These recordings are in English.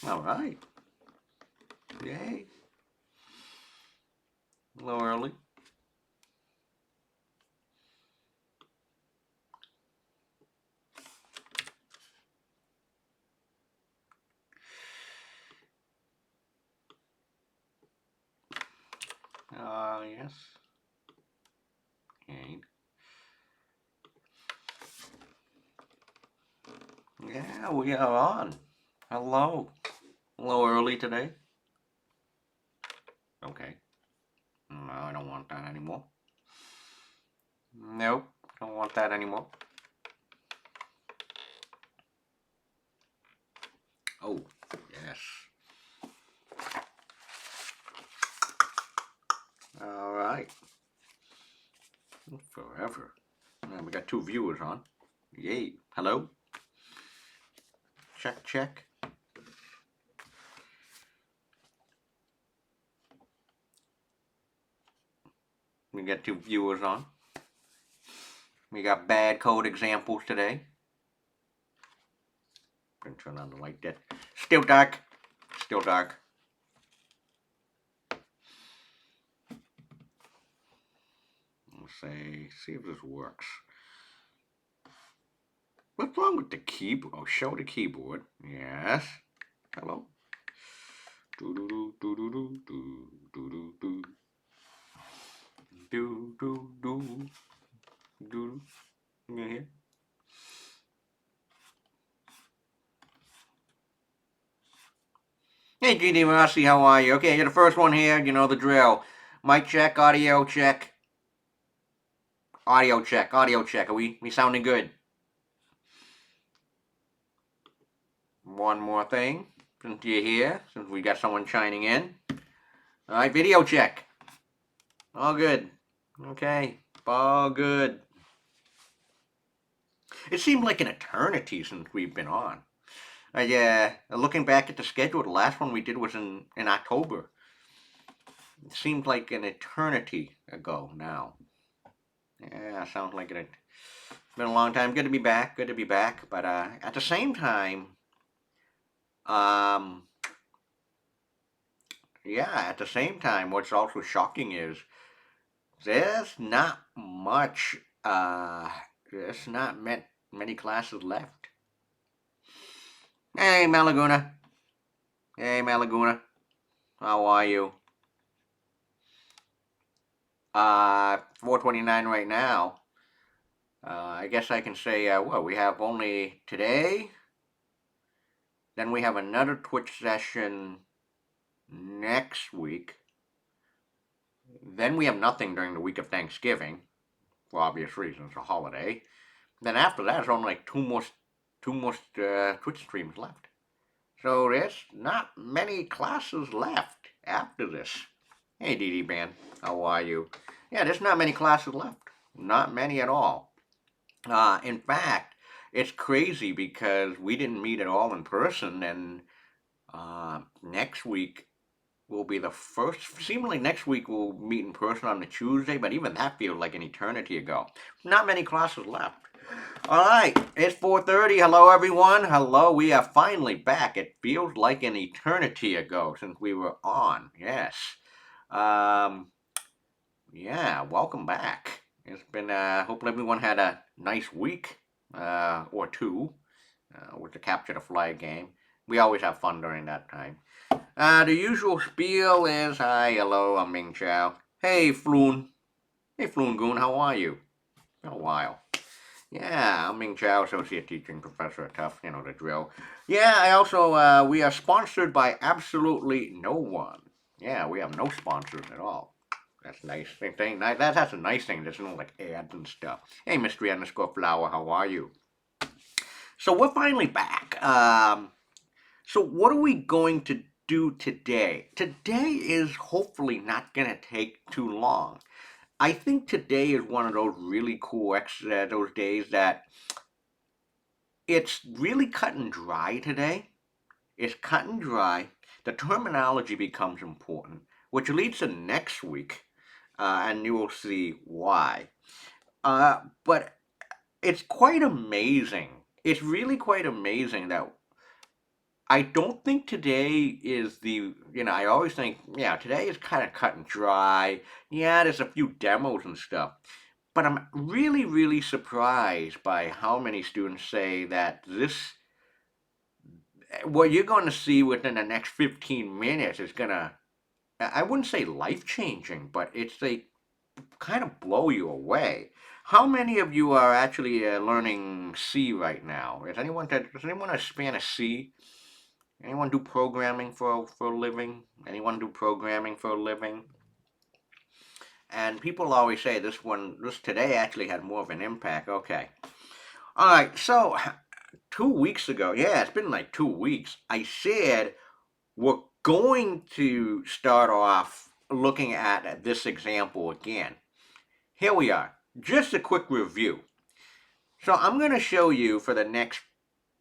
All right. Yay. A little early. Yes. Okay. Yeah, we are on. Hello. A little early today. Okay. No, I don't want that anymore. Nope. Don't want that anymore. Oh, yes. All right. Forever. We got 2 viewers on. Yay. Hello. Check, check. We got 2 viewers on. We got bad code examples today. Gonna turn on the light there. Still dark. Still dark. Let's see if this works. What's wrong with the keyboard? Oh, show the keyboard. Yes. Hello. Do do do do do do do do do do do do do. You hear? Hey, GD Rossi, how are you? Okay, you're the first one here. You know the drill. Mic check, audio check. Audio check, audio check. Are we sounding good? One more thing. Since you're here, since we got someone chiming in. All right, video check. All good. Okay, all good. It seemed like an eternity since we've been on. Looking back at the schedule, the last one we did was in October. It seemed like an eternity ago now. Yeah, sounds like it's been a long time. Good to be back. Good to be back. But at the same time, um, at the same time, what's also shocking is there's not much. There's not many classes left. Hey, Malaguna. Hey, Malaguna. How are you? 4:29 right now. I guess I can say, we have only today. Then we have another Twitch session next week. Then we have nothing during the week of Thanksgiving, for obvious reasons, a holiday. Then after that, there's only like two more Twitch streams left. So there's not many classes left after this. Hey, DD Band, how are you? Yeah, there's not many classes left. Not many at all. In fact, it's crazy because we didn't meet at all in person, and next week will be the first. Seemingly next week we'll meet in person on the Tuesday, but even that feels like an eternity ago. Not many classes left. All right, it's 4:30. Hello, everyone. Hello, we are finally back. It feels like an eternity ago since we were on. Yes. Um, yeah, welcome back. It's been. Hopefully, everyone had a nice week or two with the capture the flag game. We always have fun during that time. The usual spiel is hi, hello, I'm Ming Chow. Hey, Floon. Hey, Floon Goon, how are you? Been a while. Yeah, I'm Ming Chow, Associate Teaching Professor at Tufts, you know the drill. Yeah, I also, we are sponsored by absolutely no one. Yeah, we have no sponsors at all. That's nice thing. That's a nice thing. There's no like ads and stuff. Hey, Mystery underscore Flower, how are you? So we're finally back. So what are we going to do today? Today is hopefully not going to take too long. I think today is one of those really cool those days that it's really cut and dry today. It's cut and dry. The terminology becomes important, which leads to next week, and you will see why. But it's quite amazing. It's really quite amazing that I don't think today is I always think, yeah, today is kind of cut and dry. Yeah, there's a few demos and stuff. But I'm really, really surprised by how many students say that what you're going to see within the next 15 minutes is going to, I wouldn't say life changing, but it's they kind of blow you away. How many of you are actually learning C right now? Does anyone span a C? Anyone do programming for a living? Anyone do programming for a living? And people always say this today actually had more of an impact. Okay. All right. So 2 weeks ago, yeah, it's been like 2 weeks. I said we're going to start off looking at this example again. Here we are. Just a quick review. So I'm going to show you for the next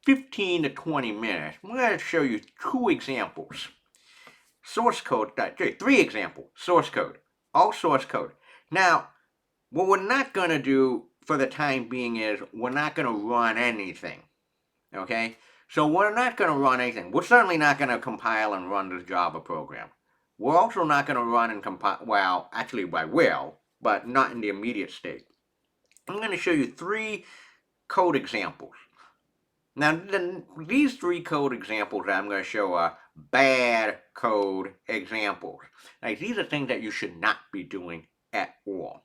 15 to 20 minutes, I'm going to show you two examples. Source code, three examples. Source code. All source code. Now, what we're not going to do for the time being is we're not going to run anything. Okay? So we're not going to run anything. We're certainly not going to compile and run this Java program. We're also not going to run and compile, well, actually I will, but not in the immediate state. I'm going to show you three code examples. Now, these three code examples that I'm going to show are bad code examples. Like, these are things that you should not be doing at all.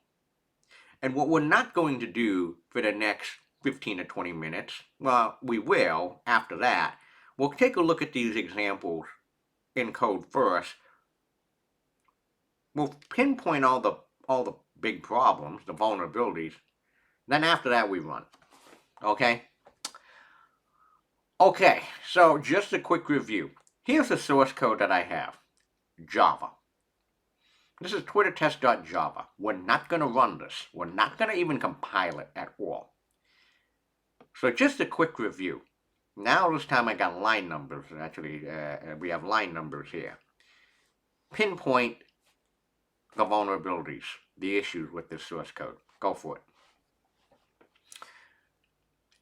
And what we're not going to do for the next 15 to 20 minutes, well, we will after that. We'll take a look at these examples in code first. We'll pinpoint all the big problems, the vulnerabilities. Then after that, we run. Okay? Okay, so just a quick review. Here's the source code that I have. Java. This is twittertest.java. We're not going to run this. We're not going to even compile it at all. So just a quick review. Now this time I got line numbers. Actually, we have line numbers here. Pinpoint the vulnerabilities, the issues with this source code. Go for it.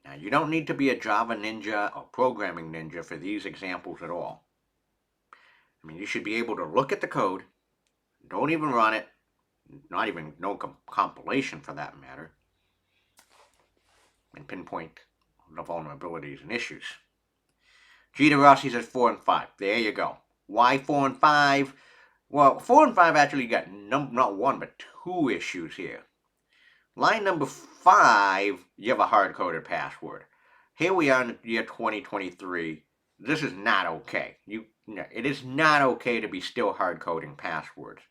Now, you don't need to be a Java ninja or programming ninja for these examples at all. I mean, you should be able to look at the code, don't even run it, not even no compilation for that matter, and pinpoint the vulnerabilities and issues. G. Rossi says 4 and 5. There you go. Why 4 and 5? Well, 4 and 5 actually got not one but two issues here. Line number 5, you have a hard-coded password. Here we are in the year 2023. This is not okay. It is not okay to be still hard-coding passwords.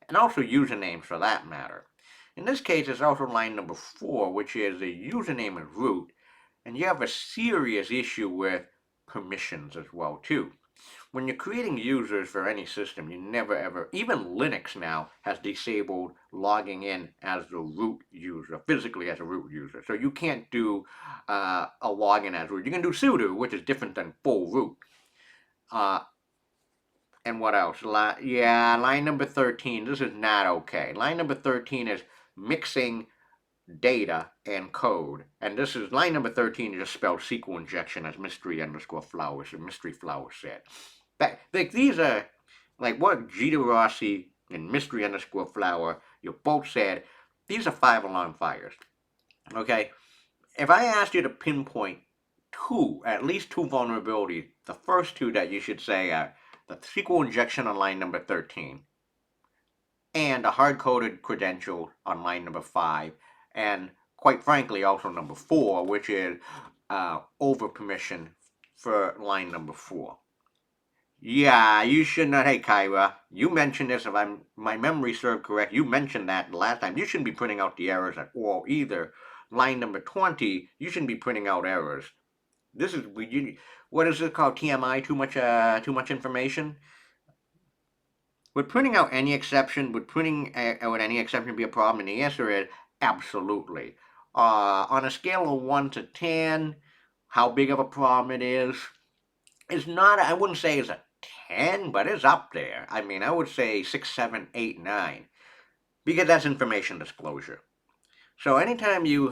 And also usernames for that matter. In this case, it's also line number 4, which is a username and root. And you have a serious issue with permissions as well, too. When you're creating users for any system, you never ever, even Linux now has disabled logging in as the root user, physically as a root user. So you can't do a login as root. You can do sudo, which is different than full root. And what else? Line number 13, this is not okay. Line number 13 is mixing data and code. And this is line number 13 just spelled SQL injection as mystery_flowers, mystery flower said. These are like what Gita Rossi and mystery_flower, you both said, these are 5-alarm fires. Okay? If I asked you to pinpoint at least two vulnerabilities, the first two that you should say are the SQL injection on line number 13 and a hard-coded credential on line number 5, and quite frankly also number 4, which is over permission for line number 4. Yeah, you should not. Hey, Kyra, you mentioned this. If my memory served correct, you mentioned that last time. You shouldn't be printing out the errors at all either. Line number 20, you shouldn't be printing out errors. This is what is it called? TMI? Too much information. Would printing out any exception? Would any exception be a problem? And the answer is absolutely. On a scale of 1 to 10, how big of a problem it is? It's not. I wouldn't say it's a 10, but it's up there. I mean, I would say 6, 7, 8, 9. Because that's information disclosure. So anytime you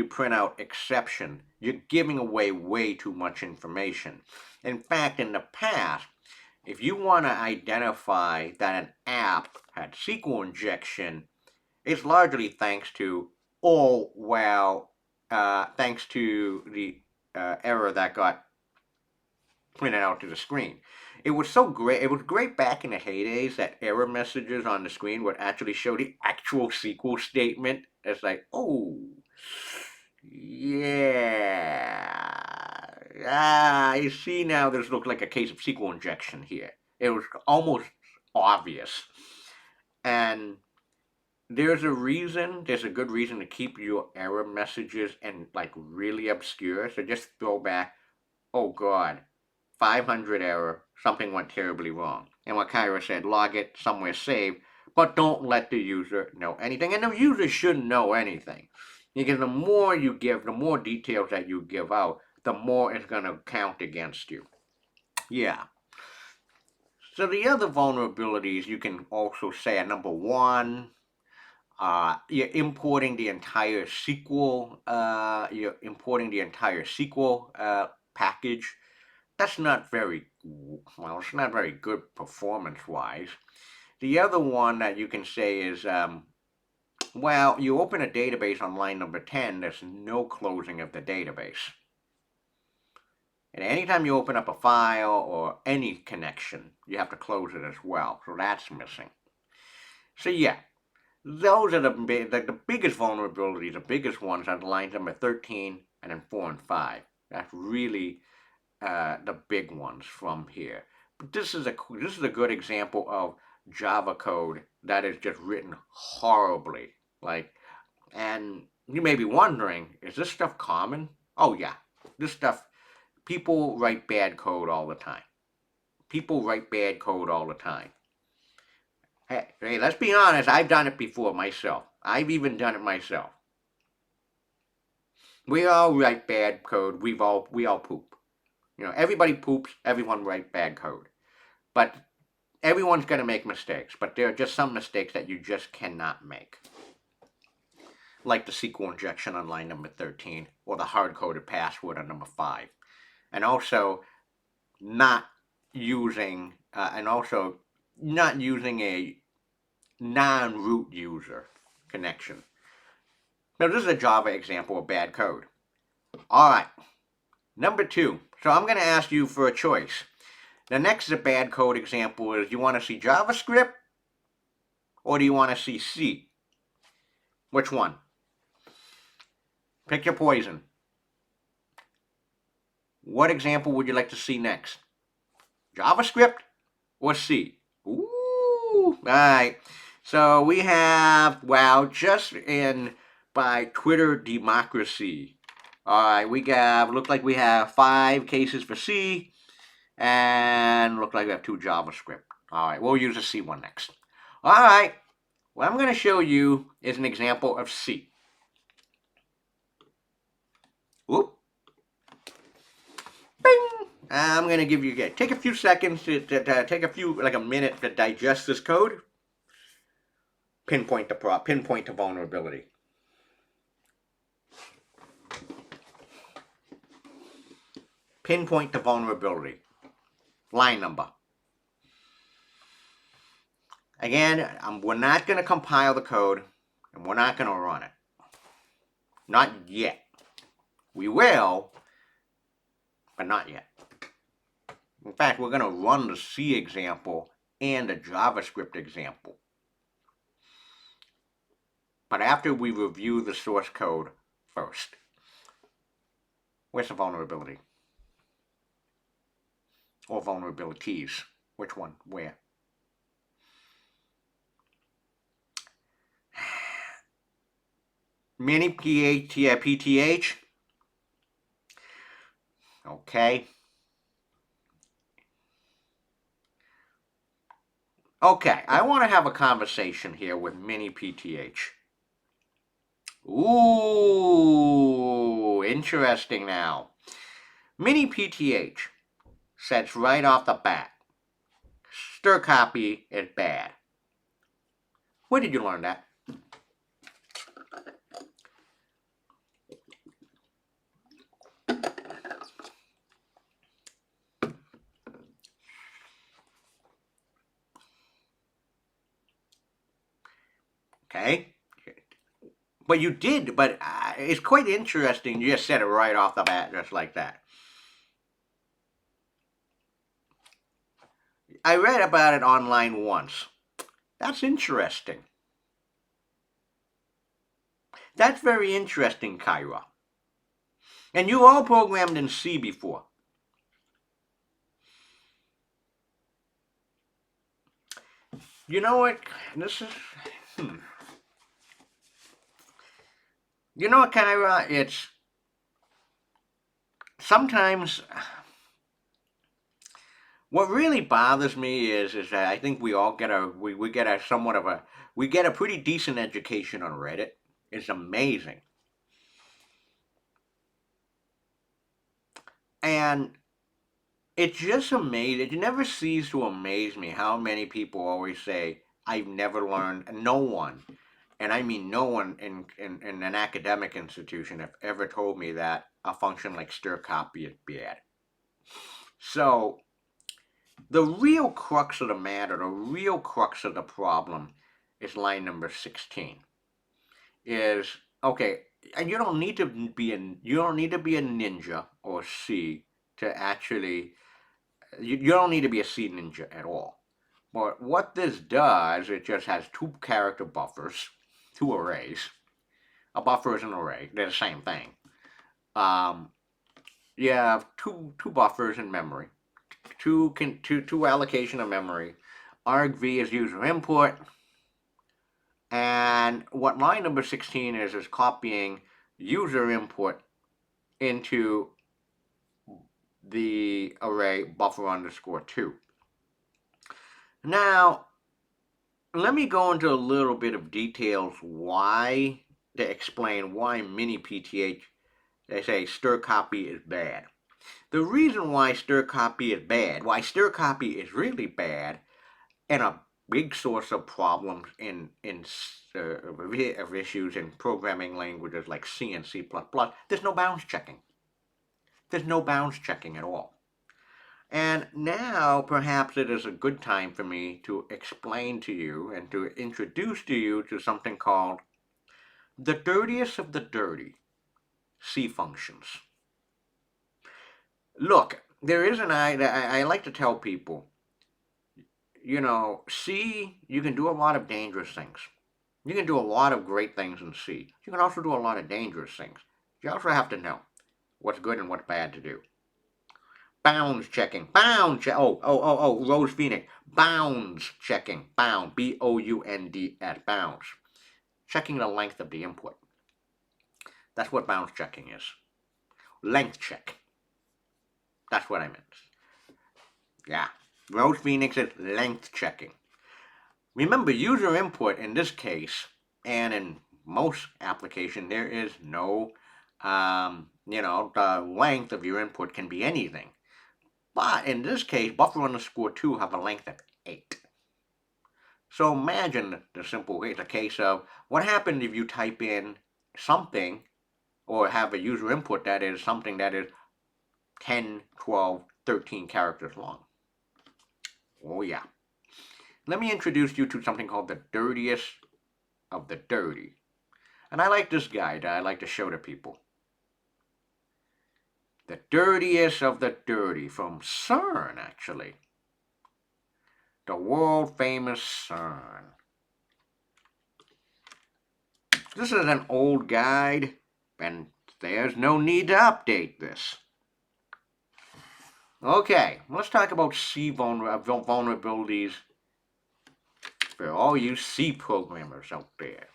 print out exception, you're giving away way too much information. In fact, in the past, if you want to identify that an app had SQL injection, it's largely thanks to, oh well, thanks to the error that got printed out to the screen. It was so great. It was great back in the heydays that error messages on the screen would actually show the actual SQL statement. It's like, oh, yeah. I see now this looks like a case of SQL injection here. It was almost obvious. And there's a good reason to keep your error messages and like really obscure. So just throw back, oh God, 500 error, something went terribly wrong. And what Kyra said, log it somewhere safe, but don't let the user know anything. And the user shouldn't know anything. Because the more you give, the more details that you give out, the more it's going to count against you. Yeah. So the other vulnerabilities you can also say are number one, you're importing the entire SQL. Package. That's not very well. It's not very good performance-wise. The other one that you can say is, well, you open a database on line number 10. There's no closing of the database. And anytime you open up a file or any connection, you have to close it as well. So that's missing. So yeah, those are the biggest vulnerabilities, the biggest ones are the lines number 13 and then 4 and 5. That's really the big ones from here. But this is a good example of Java code that is just written horribly. And you may be wondering, is this stuff common? Oh yeah, this stuff. People write bad code all the time. Hey, let's be honest. I've done it before myself. I've even done it myself. We all write bad code. We all poop. Everybody poops. Everyone writes bad code. But everyone's going to make mistakes. But there are just some mistakes that you just cannot make. Like the SQL injection on line number 13 or the hard-coded password on number 5. And also not using a non-root user connection. Now this is a Java example of bad code. All right, number 2. So I'm going to ask you for a choice. The next bad code example is, you want to see JavaScript or do you want to see C? Which one? Pick your poison. What example would you like to see next? JavaScript or C? Ooh, all right. So we have, just in by Twitter democracy. All right, look like we have 5 cases for C, and look like we have 2 JavaScript. All right, we'll use the C one next. All right, what I'm going to show you is an example of C. Whoop. Bing. I'm going to give you, take a few seconds to take a minute to digest this code. Pinpoint the vulnerability. Pinpoint the vulnerability. Line number. Again, we're not going to compile the code, and we're not going to run it. Not yet. We will, but not yet. In fact, we're going to run the C example and the JavaScript example. But after we review the source code first. Where's the vulnerability? Or vulnerabilities? Which one? Where? Mini PTH. Okay. Okay, I want to have a conversation here with Mini PTH. Ooh, interesting now. Mini PTH says right off the bat, strcpy is bad. Where did you learn that? But you did, but it's quite interesting. You just said it right off the bat, just like that. I read about it online once. That's interesting. That's very interesting, Kyra. And you all programmed in C before. You know what? This is. Hmm. You know what, Kyra? It's. Sometimes. What really bothers me is that I think we all get we get a somewhat of a we get a pretty decent education on Reddit. It's amazing. And it's just amazing. It never ceases to amaze me how many people always say, I've never learned, and no one, and I mean no one in an academic institution have ever told me that a function like stir copy is bad. So, the real crux of the matter, the real crux of the problem is line number 16. Is okay, and you don't need to be a ninja or C to actually you don't need to be a C ninja at all. But what this does, it just has two character buffers, two arrays. A buffer is an array; they're the same thing. Um, you have two buffers in memory, two allocation of memory. argv is user input, and what line number 16 is copying user input into the array buffer underscore 2. Now, let me go into a little bit of details to explain why mini PTH, they say stir copy is bad. The reason why stir copy is bad, why stir copy is really bad, and a big source of problems of issues in programming languages like C and C++, there's no bounds checking. There's no bounds checking at all. And now perhaps it is a good time for me to explain to you and to introduce to you to something called the dirtiest of the dirty C functions. Look, there is I like to tell people, C, you can do a lot of dangerous things. You can do a lot of great things in C. You can also do a lot of dangerous things. You also have to know what's good and what's bad to do. Bounds checking. Rose Phoenix. Bounds checking. Bound. B-O-U-N-D-S. Bounds. Checking the length of the input. That's what bounds checking is. Length check. That's what I meant. Yeah. Rose Phoenix is length checking. Remember, user input in this case, and in most applications, there is no, the length of your input can be anything. But in this case, buffer underscore 2 have a length of 8. So imagine the case of what happens if you type in something or have a user input that is something that is 10, 12, 13 characters long. Oh yeah. Let me introduce you to something called the dirtiest of the dirty. And I like this guide I like to show to people. The dirtiest of the dirty from CERN, actually. The world famous CERN. This is an old guide, and there's no need to update this. Okay, let's talk about C vulnerabilities for all you C programmers out there.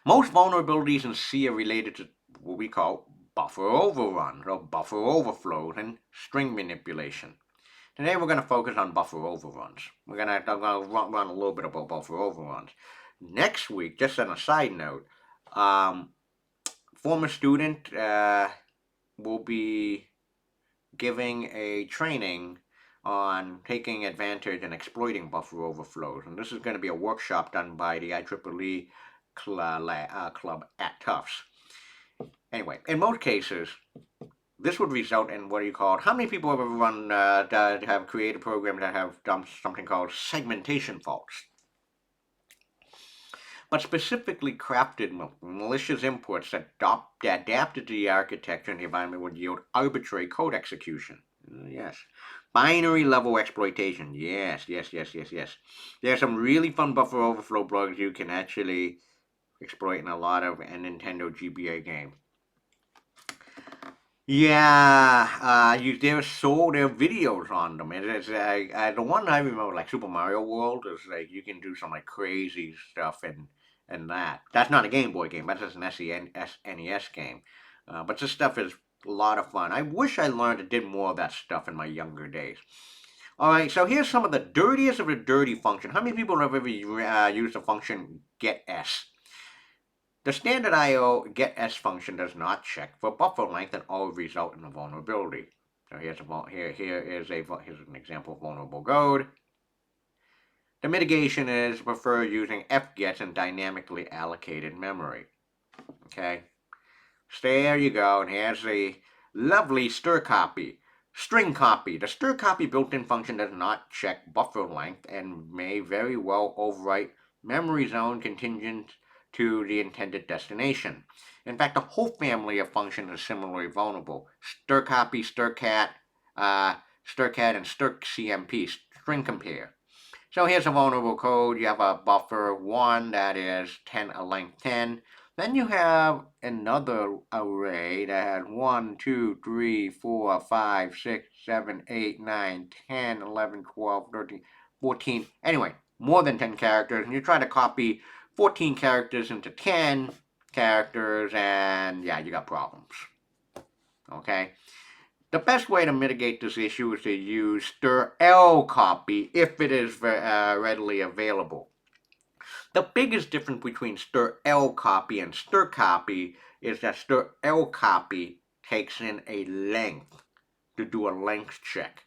Most vulnerabilities in C are related to what we call buffer overruns or buffer overflows and string manipulation. Today we're going to focus on buffer overruns. I'm going to run a little bit about buffer overruns. Next week, just on a side note, former student will be giving a training on taking advantage and exploiting buffer overflows. And this is going to be a workshop done by the IEEE club at Tufts. Anyway, in most cases, this would result in what you call, how many people have ever have created programs that have done something called segmentation faults? but specifically crafted malicious imports that adapted to the architecture and the environment would yield arbitrary code execution. Yes. Binary level exploitation. Yes, yes, yes, yes, yes. There's some really fun buffer overflow bugs you can actually exploit in a lot of Nintendo GBA games. Yeah, there are videos on them, and the one I remember, like Super Mario World, is like you can do some like crazy stuff and that. That's not a Game Boy game. That's just an SNES game. But this stuff is a lot of fun. I wish I learned and did more of that stuff in my younger days. All right, so here's some of the dirtiest of the dirty function. How many people have ever used the function getS? The standard IO getS function does not check for buffer length and all result in a vulnerability. So here's an example of vulnerable code. The mitigation is prefer using fgets and dynamically allocated memory. Okay, so there you go, and here's a lovely strcpy. String copy. The strcpy built-in function does not check buffer length and may very well overwrite memory zone contingent to the intended destination. In fact, the whole family of functions is similarly vulnerable. Strcpy, strcat, and strcmp, string compare. So here's a vulnerable code. You have a buffer 1 that is 10 a length 10. Then you have another array that has 1, 2, 3, 4, 5, 6, 7, 8, 9, 10, 11, 12, 13, 14. Anyway, more than 10 characters. And you try to copy 14 characters into 10 characters, and yeah, you got problems. Okay? The best way to mitigate this issue is to use strlcopy if it is readily available. The biggest difference between strlcopy and strcpy is that strlcopy takes in a length to do a length check.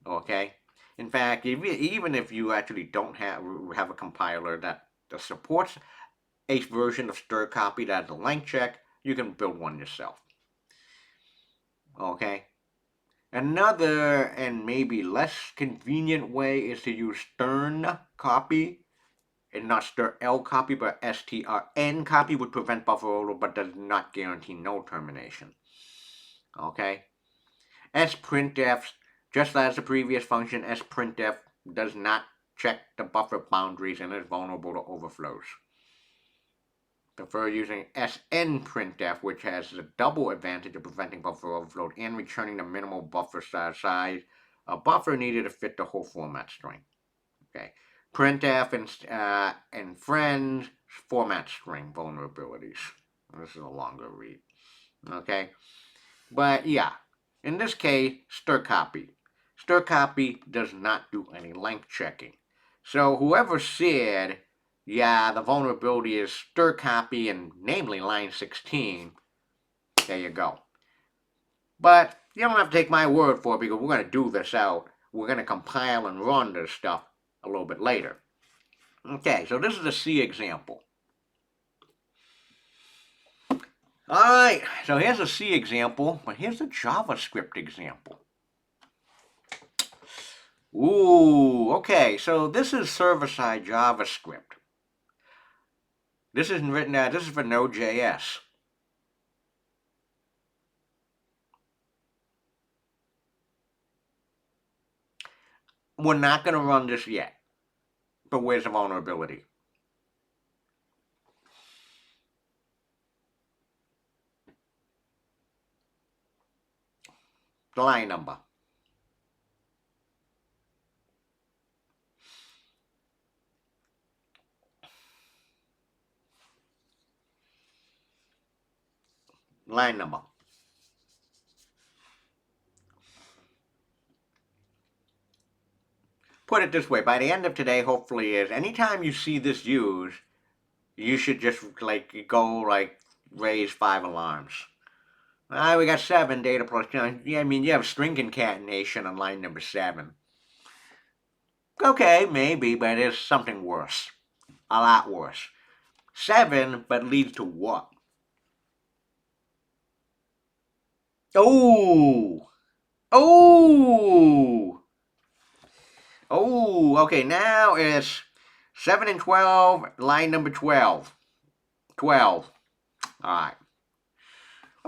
Okay? In fact, even if you actually don't have a compiler that supports a version of strcpy that has a length check, you can build one yourself. Okay? Another and maybe less convenient way is to use stern copy, and not strl-copy, but strn-copy would prevent buffer overload but does not guarantee no termination. Okay? sprintf, just as the previous function, sprintf does not check the buffer boundaries and is vulnerable to overflows. Prefer using snprintf, which has the double advantage of preventing buffer overload and returning the minimal buffer size a buffer needed to fit the whole format string. Okay, printf and friends format string vulnerabilities. This is a longer read. Okay, but yeah, in this case, strcpy. Strcpy does not do any length checking. So whoever said, yeah, the vulnerability is strcpy and namely line 16, there you go. But you don't have to take my word for it because we're going to do this out. We're going to compile and run this stuff a little bit later. Okay, so this is a C example. Alright, so here's a C example, but here's a JavaScript example. Ooh, okay, so this is server-side JavaScript. This isn't written out, this is for Node.js. We're not going to run this yet, but where's the vulnerability? The line number. Line number. Put it this way, by the end of today, hopefully, is anytime you see this used, you should just raise 5 alarms. We got 7 data plus. Yeah, I mean, you have string concatenation on line number 7. Okay, maybe, but it's something worse. A lot worse. 7, but leads to what? Oh! Oh! Oh, okay, now it's 7 and 12, line number 12. 12. Alright.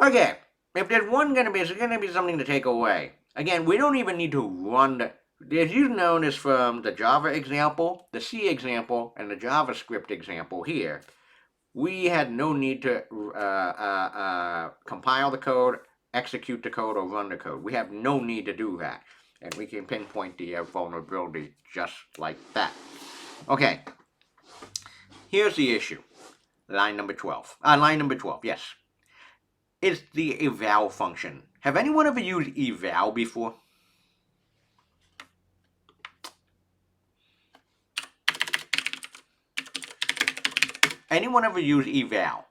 Okay. If there's going to be something to take away. Again, we don't even need to run the. As you notice from the Java example, the C example, and the JavaScript example here, we had no need to compile the code, execute the code, or run the code. We have no need to do that. And we can pinpoint the vulnerability just like that. Okay. Here's the issue. Line number 12. Line number 12, yes. It's the eval function. Have anyone ever used eval before? Anyone ever use eval?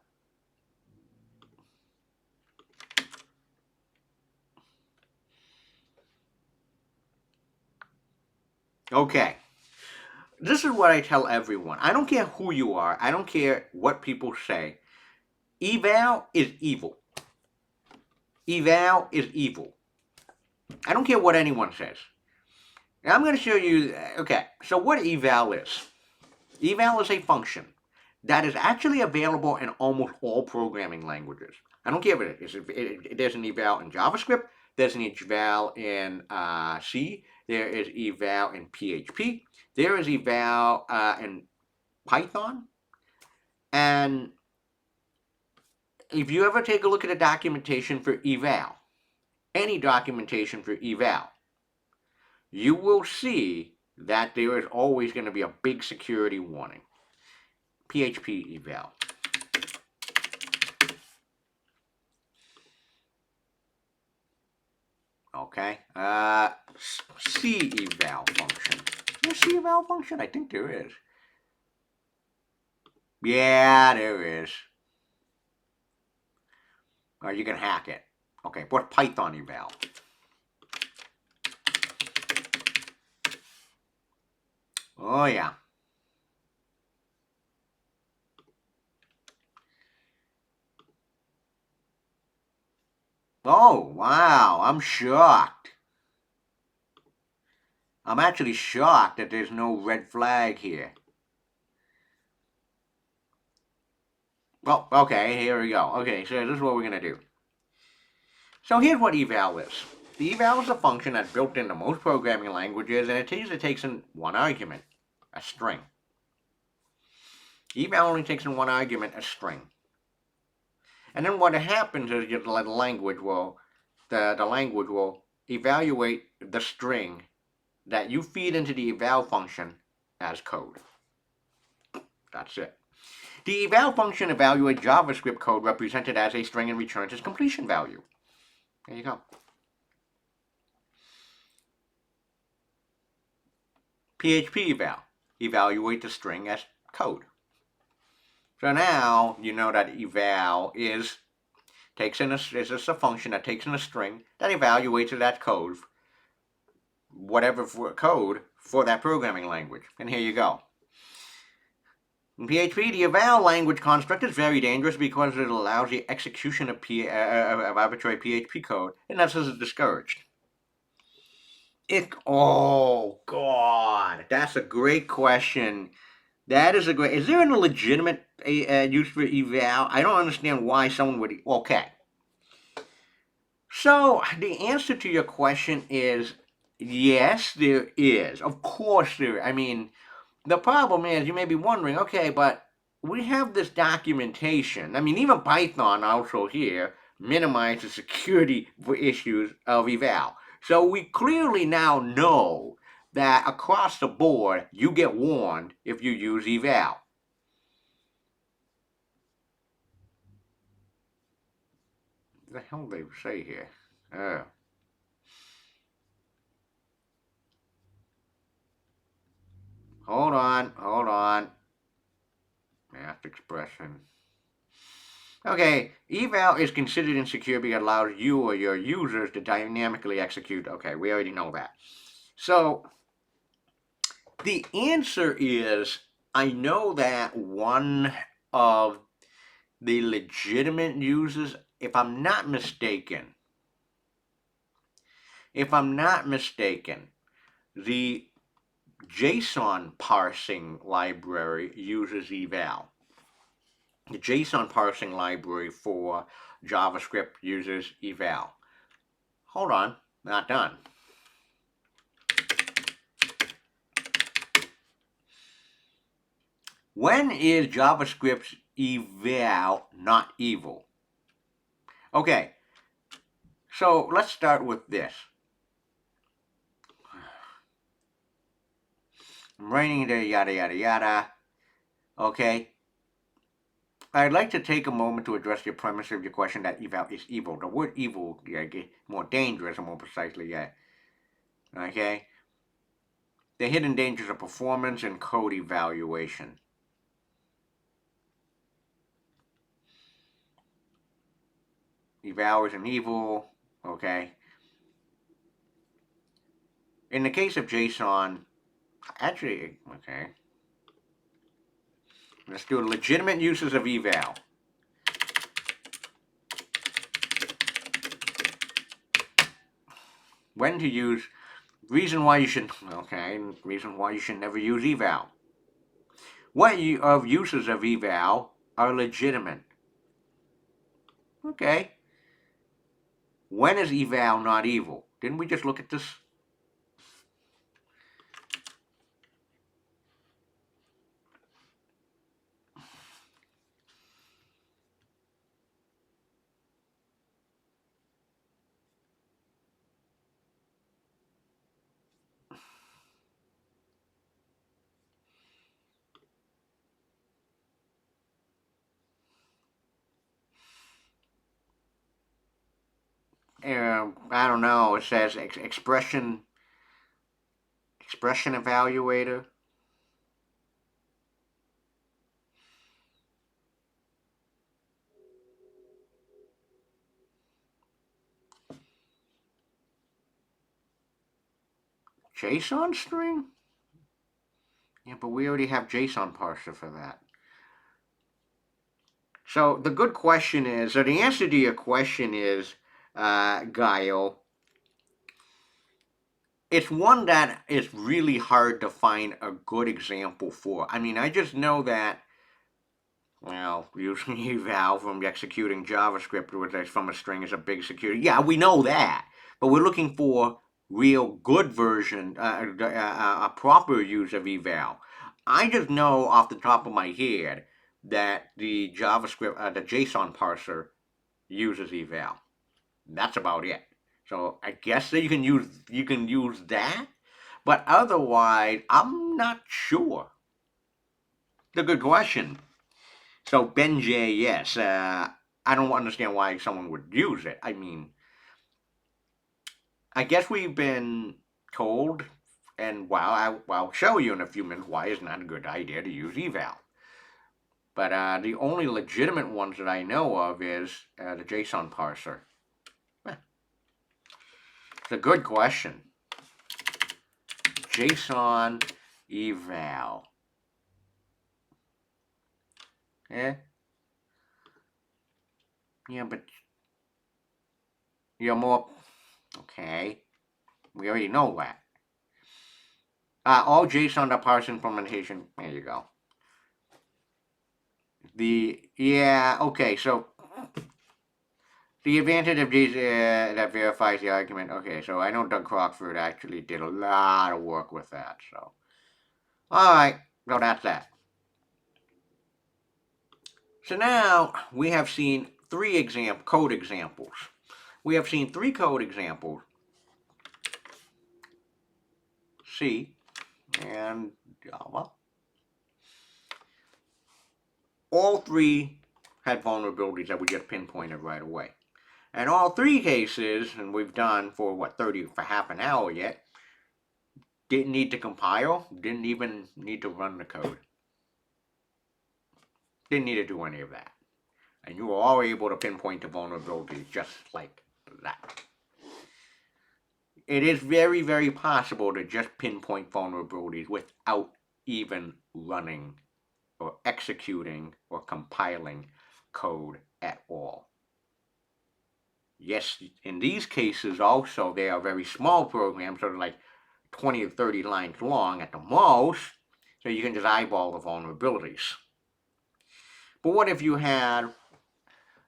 Okay. This is what I tell everyone. I don't care who you are. I don't care what people say. Eval is evil. Eval is evil. I don't care what anyone says. Now I'm going to show you. Okay, so what eval is. Eval is a function that is actually available in almost all programming languages. I don't care if it is. There's an eval in JavaScript. There's an eval in C. There is eval in PHP. There is eval in Python. And if you ever take a look at the documentation for eval, any documentation for eval, you will see that there is always going to be a big security warning. PHP eval. Okay. C eval function. There's C eval function? I think there is. Yeah, there is. Or you can hack it. Okay, what Python eval? Oh yeah. Oh wow, I'm shocked. I'm actually shocked that there's no red flag here. Well, okay, here we go. Okay, so this is what we're going to do. So here's what eval is. The eval is a function that's built into most programming languages, and it usually takes in one argument, a string. Eval only takes in one argument, a string. And then what happens is the language will evaluate the string that you feed into the eval function as code. That's it. The eval function evaluates JavaScript code represented as a string and returns its completion value. There you go. PHP eval. Evaluate the string as code. So now you know that eval is just a function that takes in a string that evaluates it as code, whatever code for that programming language. And here you go. In PHP, the eval language construct is very dangerous because it allows the execution of arbitrary PHP code, and that's discouraged. Oh, God. That's a great question. Is there a legitimate use for eval? I don't understand why someone would. Okay. So, the answer to your question is yes, there is. Of course there is. I mean, the problem is, you may be wondering, okay, but we have this documentation. I mean, even Python also here minimizes security issues of eval. So we clearly now know that across the board, you get warned if you use eval. What the hell do they say here? Hold on. Math expression. Okay, eval is considered insecure because it allows you or your users to dynamically execute. Okay, we already know that. So, the answer is, I know that one of the legitimate users, if I'm not mistaken, the JSON parsing library uses eval. The JSON parsing library for JavaScript uses eval. Hold on, not done. When is JavaScript's eval not evil? Okay, so let's start with this. I'm writing there, yada, yada, yada. Okay. I'd like to take a moment to address the premise of your question that eval is evil. The word evil, yeah, more dangerous, or more precisely, yeah. Okay. The hidden dangers of performance and code evaluation. Eval is an evil. Okay. In the case of JSON, actually, okay. Let's do legitimate uses of eval. When to use, reason why you should, okay, reason why you should never use eval. What of uses of eval are legitimate? Okay. When is eval not evil? Didn't we just look at this? I don't know. It says expression evaluator. JSON string? Yeah, but we already have JSON parser for that. So the good question is, or the answer to your question is, Guile, it's one that is really hard to find a good example for. I mean, I just know that, well, using eval from executing JavaScript from a string is a big security. Yeah, we know that, but we're looking for real good version, a proper use of eval. I just know off the top of my head that the JavaScript, the JSON parser uses eval. That's about it. So I guess that you can use that, but otherwise, I'm not sure. It's a good question. So Benj, yes, I don't understand why someone would use it. I mean, I guess we've been told, and I'll show you in a few minutes why it's not a good idea to use eval. But the only legitimate ones that I know of is the JSON parser. It's a good question. JSON eval. Eh? Yeah, but you're more. Okay. We already know that. All JSON to parse implementation. There you go. Okay, so the advantage of these that verifies the argument. Okay, so I know Doug Crockford actually did a lot of work with that. So, all right, so that's that. So now we have seen three code examples. We have seen three code examples: C and Java. All three had vulnerabilities that we just pinpointed right away. And all three cases, and we've done for what, 30 for half an hour yet, didn't need to compile, didn't even need to run the code. Didn't need to do any of that. And you were all able to pinpoint the vulnerabilities just like that. It is very, very possible to just pinpoint vulnerabilities without even running or executing or compiling code at all. Yes, in these cases also, they are very small programs, sort of like 20 to 30 lines long at the most, so you can just eyeball the vulnerabilities. But what if you had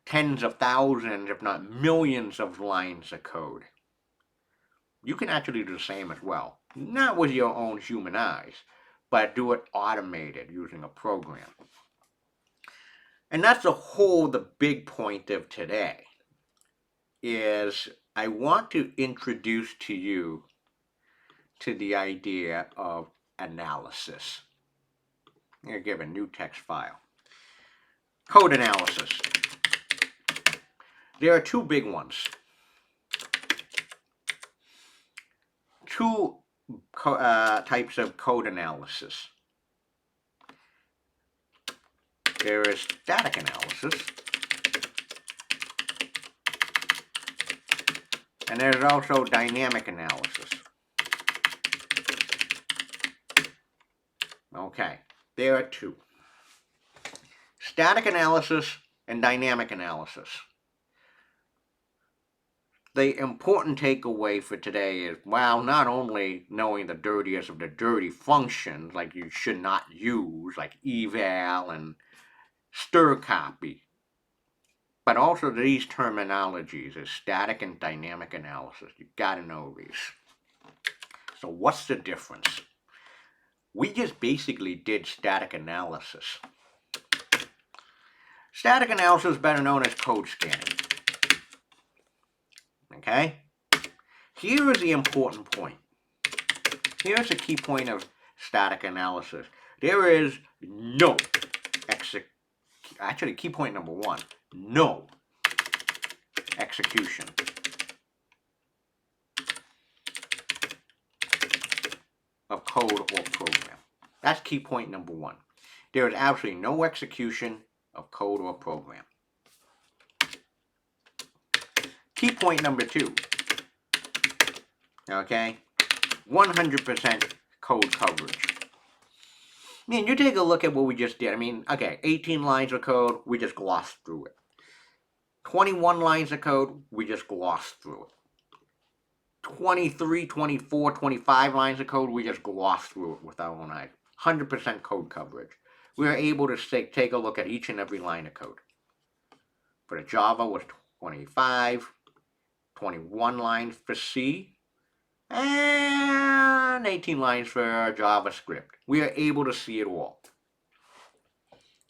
tens of thousands, if not millions of lines of code? You can actually do the same as well. Not with your own human eyes, but do it automated using a program. And that's the big point of today, is I want to introduce to you to the idea of analysis. I'm going to give a new text file. Code analysis. There are two big ones. Two types of code analysis. There is static analysis, and there's also dynamic analysis. Okay, there are two. Static analysis and dynamic analysis. The important takeaway for today is, while not only knowing the dirtiest of the dirty functions, like you should not use, like eval and stir copy, but also these terminologies is static and dynamic analysis. You gotta know these. So what's the difference? We just basically did static analysis. Static analysis is better known as code scanning. Okay? Here is the important point. Here's the key point of static analysis. There is no actually, key point number one, no execution of code or program. That's key point number one. There is absolutely no execution of code or program. Key point number two, okay, 100% code coverage. I mean, you take a look at what we just did. I mean, okay, 18 lines of code, we just glossed through it. 21 lines of code, we just glossed through it. 23, 24, 25 lines of code, we just glossed through it with our own eyes. 100% code coverage. We were able to take a look at each and every line of code. For the Java was 25, 21 lines for C, and 18 lines for JavaScript. We are able to see it all.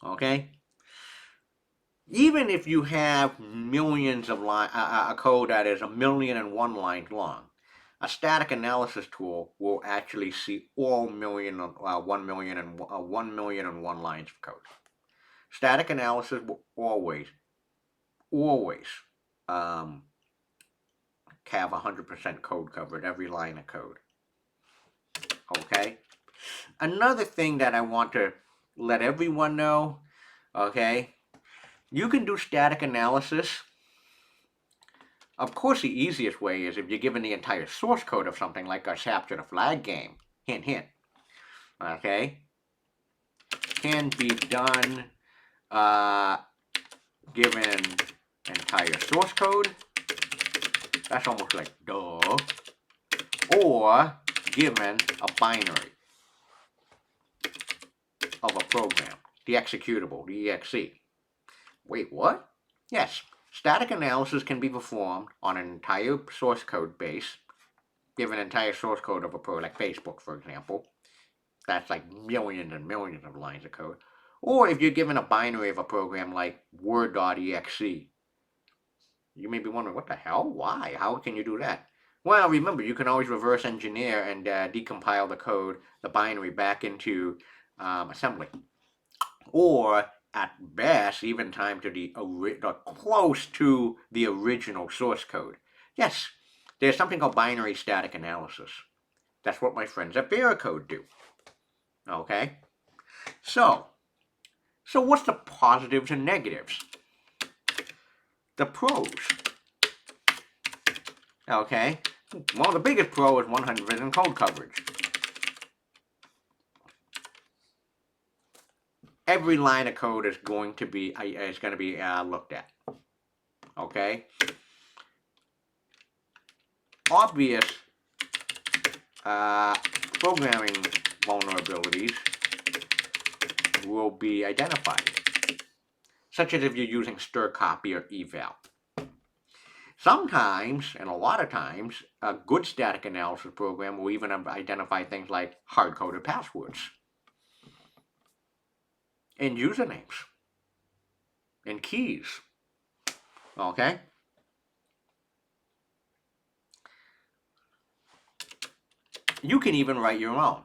Okay? Even if you have millions of lines, a code that is 1,000,001 lines long, a static analysis tool will actually see all 1,000,001 lines of code. Static analysis will always have 100% code covered, every line of code. Okay? Another thing that I want to let everyone know, okay, you can do static analysis. Of course, the easiest way is if you're given the entire source code of something like our Capture the Flag game. Hint, hint. Okay? Can be done given entire source code. That's almost like duh. Or given a binary of a program, the executable, the exe. Wait, what? Yes, static analysis can be performed on an entire source code base, given an entire source code of a program, like Facebook, for example. That's like millions and millions of lines of code. Or if you're given a binary of a program like Word.exe. You may be wondering, what the hell? Why? How can you do that? Well, remember, you can always reverse engineer and decompile the code, the binary, back into assembly. Or, at best, even time to the close to the original source code. Yes, there's something called binary static analysis. That's what my friends at Veracode do. Okay? So what's the positives and negatives? The pros. Okay? Well, the biggest pro is 100% code coverage. Every line of code is going to be looked at. Okay? Obvious programming vulnerabilities will be identified, such as if you're using strcpy or eval. Sometimes, and a lot of times, a good static analysis program will even identify things like hard-coded passwords and usernames and keys. Okay? You can even write your own.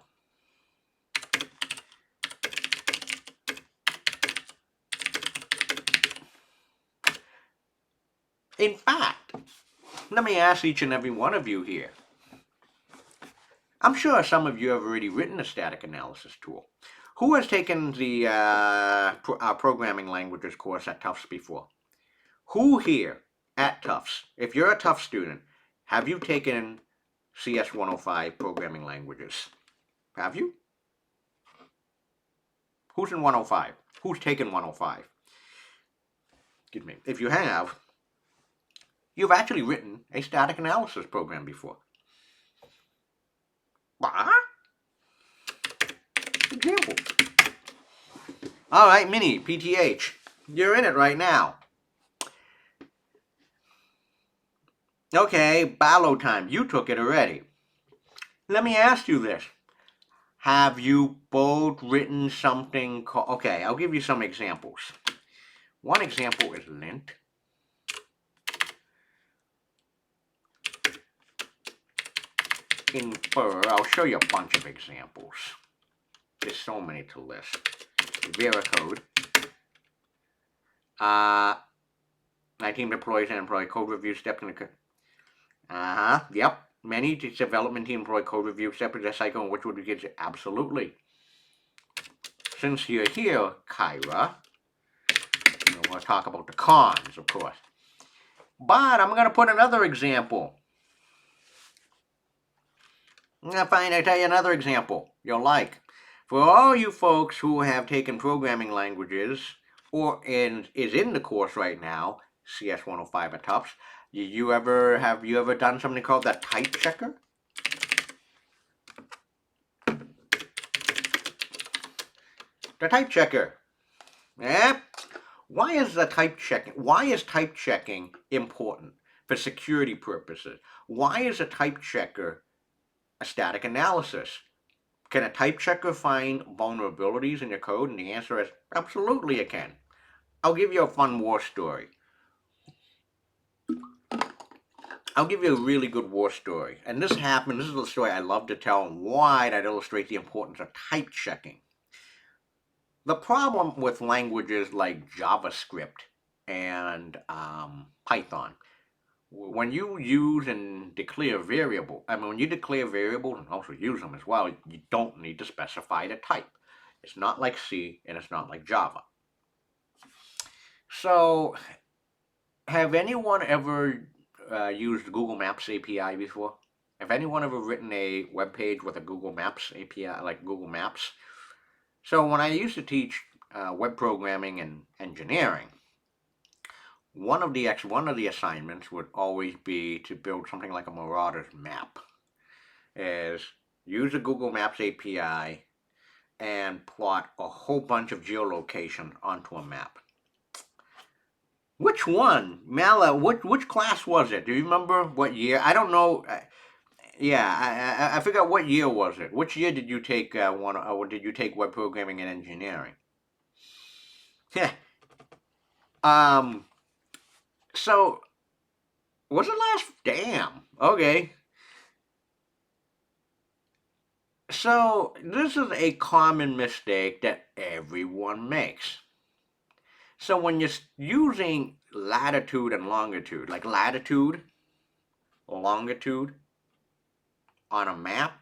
In fact, let me ask each and every one of you here. I'm sure some of you have already written a static analysis tool. Who has taken the programming languages course at Tufts before? Who here at Tufts, if you're a Tufts student, have you taken CS 105 programming languages? Have you? Who's in 105? Who's taken 105? Excuse me. If you have, you've actually written a static analysis program before. What? Example. All right, Mini, PTH. You're in it right now. Okay, Ballo time. You took it already. Let me ask you this. Have you both written something called... Okay, I'll give you some examples. One example is lint. Infer. I'll show you a bunch of examples. There's so many to list. Veracode. 19 deploys and employ code review steps in the... Yep. Many development team employ code review steps in the cycle in which would be good. Absolutely. Since you're here, Kyra, we'll talk about the cons, of course. But I'm going to put another example. I'll tell you another example you'll like. For all you folks who have taken programming languages or is in the course right now, CS 105 at Tufts, have you ever done something called the type checker? The type checker. Yeah. Why is type checking important for security purposes? Why is a type checker a static analysis? Can a type checker find vulnerabilities in your code? And the answer is absolutely it can. I'll give you a fun war story. I'll give you a really good war story. And this is a story I love to tell and why that illustrates the importance of type checking. The problem with languages like JavaScript and Python, when you use and declare variable, when you declare variables and also use them as well, you don't need to specify the type. It's not like C and it's not like Java. So, have anyone ever used Google Maps API before? Have anyone ever written a web page with a Google Maps API, like Google Maps? So when I used to teach web programming and engineering, one of the assignments would always be to build something like a Marauder's map. Is use a Google Maps API and plot a whole bunch of geolocation onto a map. Which one? Mala, which class was it? Do you remember what year? I don't know. I forgot what year was it. Which year did you take did you take web programming and engineering? So was it last? Damn. Okay. So this is a common mistake that everyone makes. So when you're using latitude and longitude, like latitude, longitude on a map,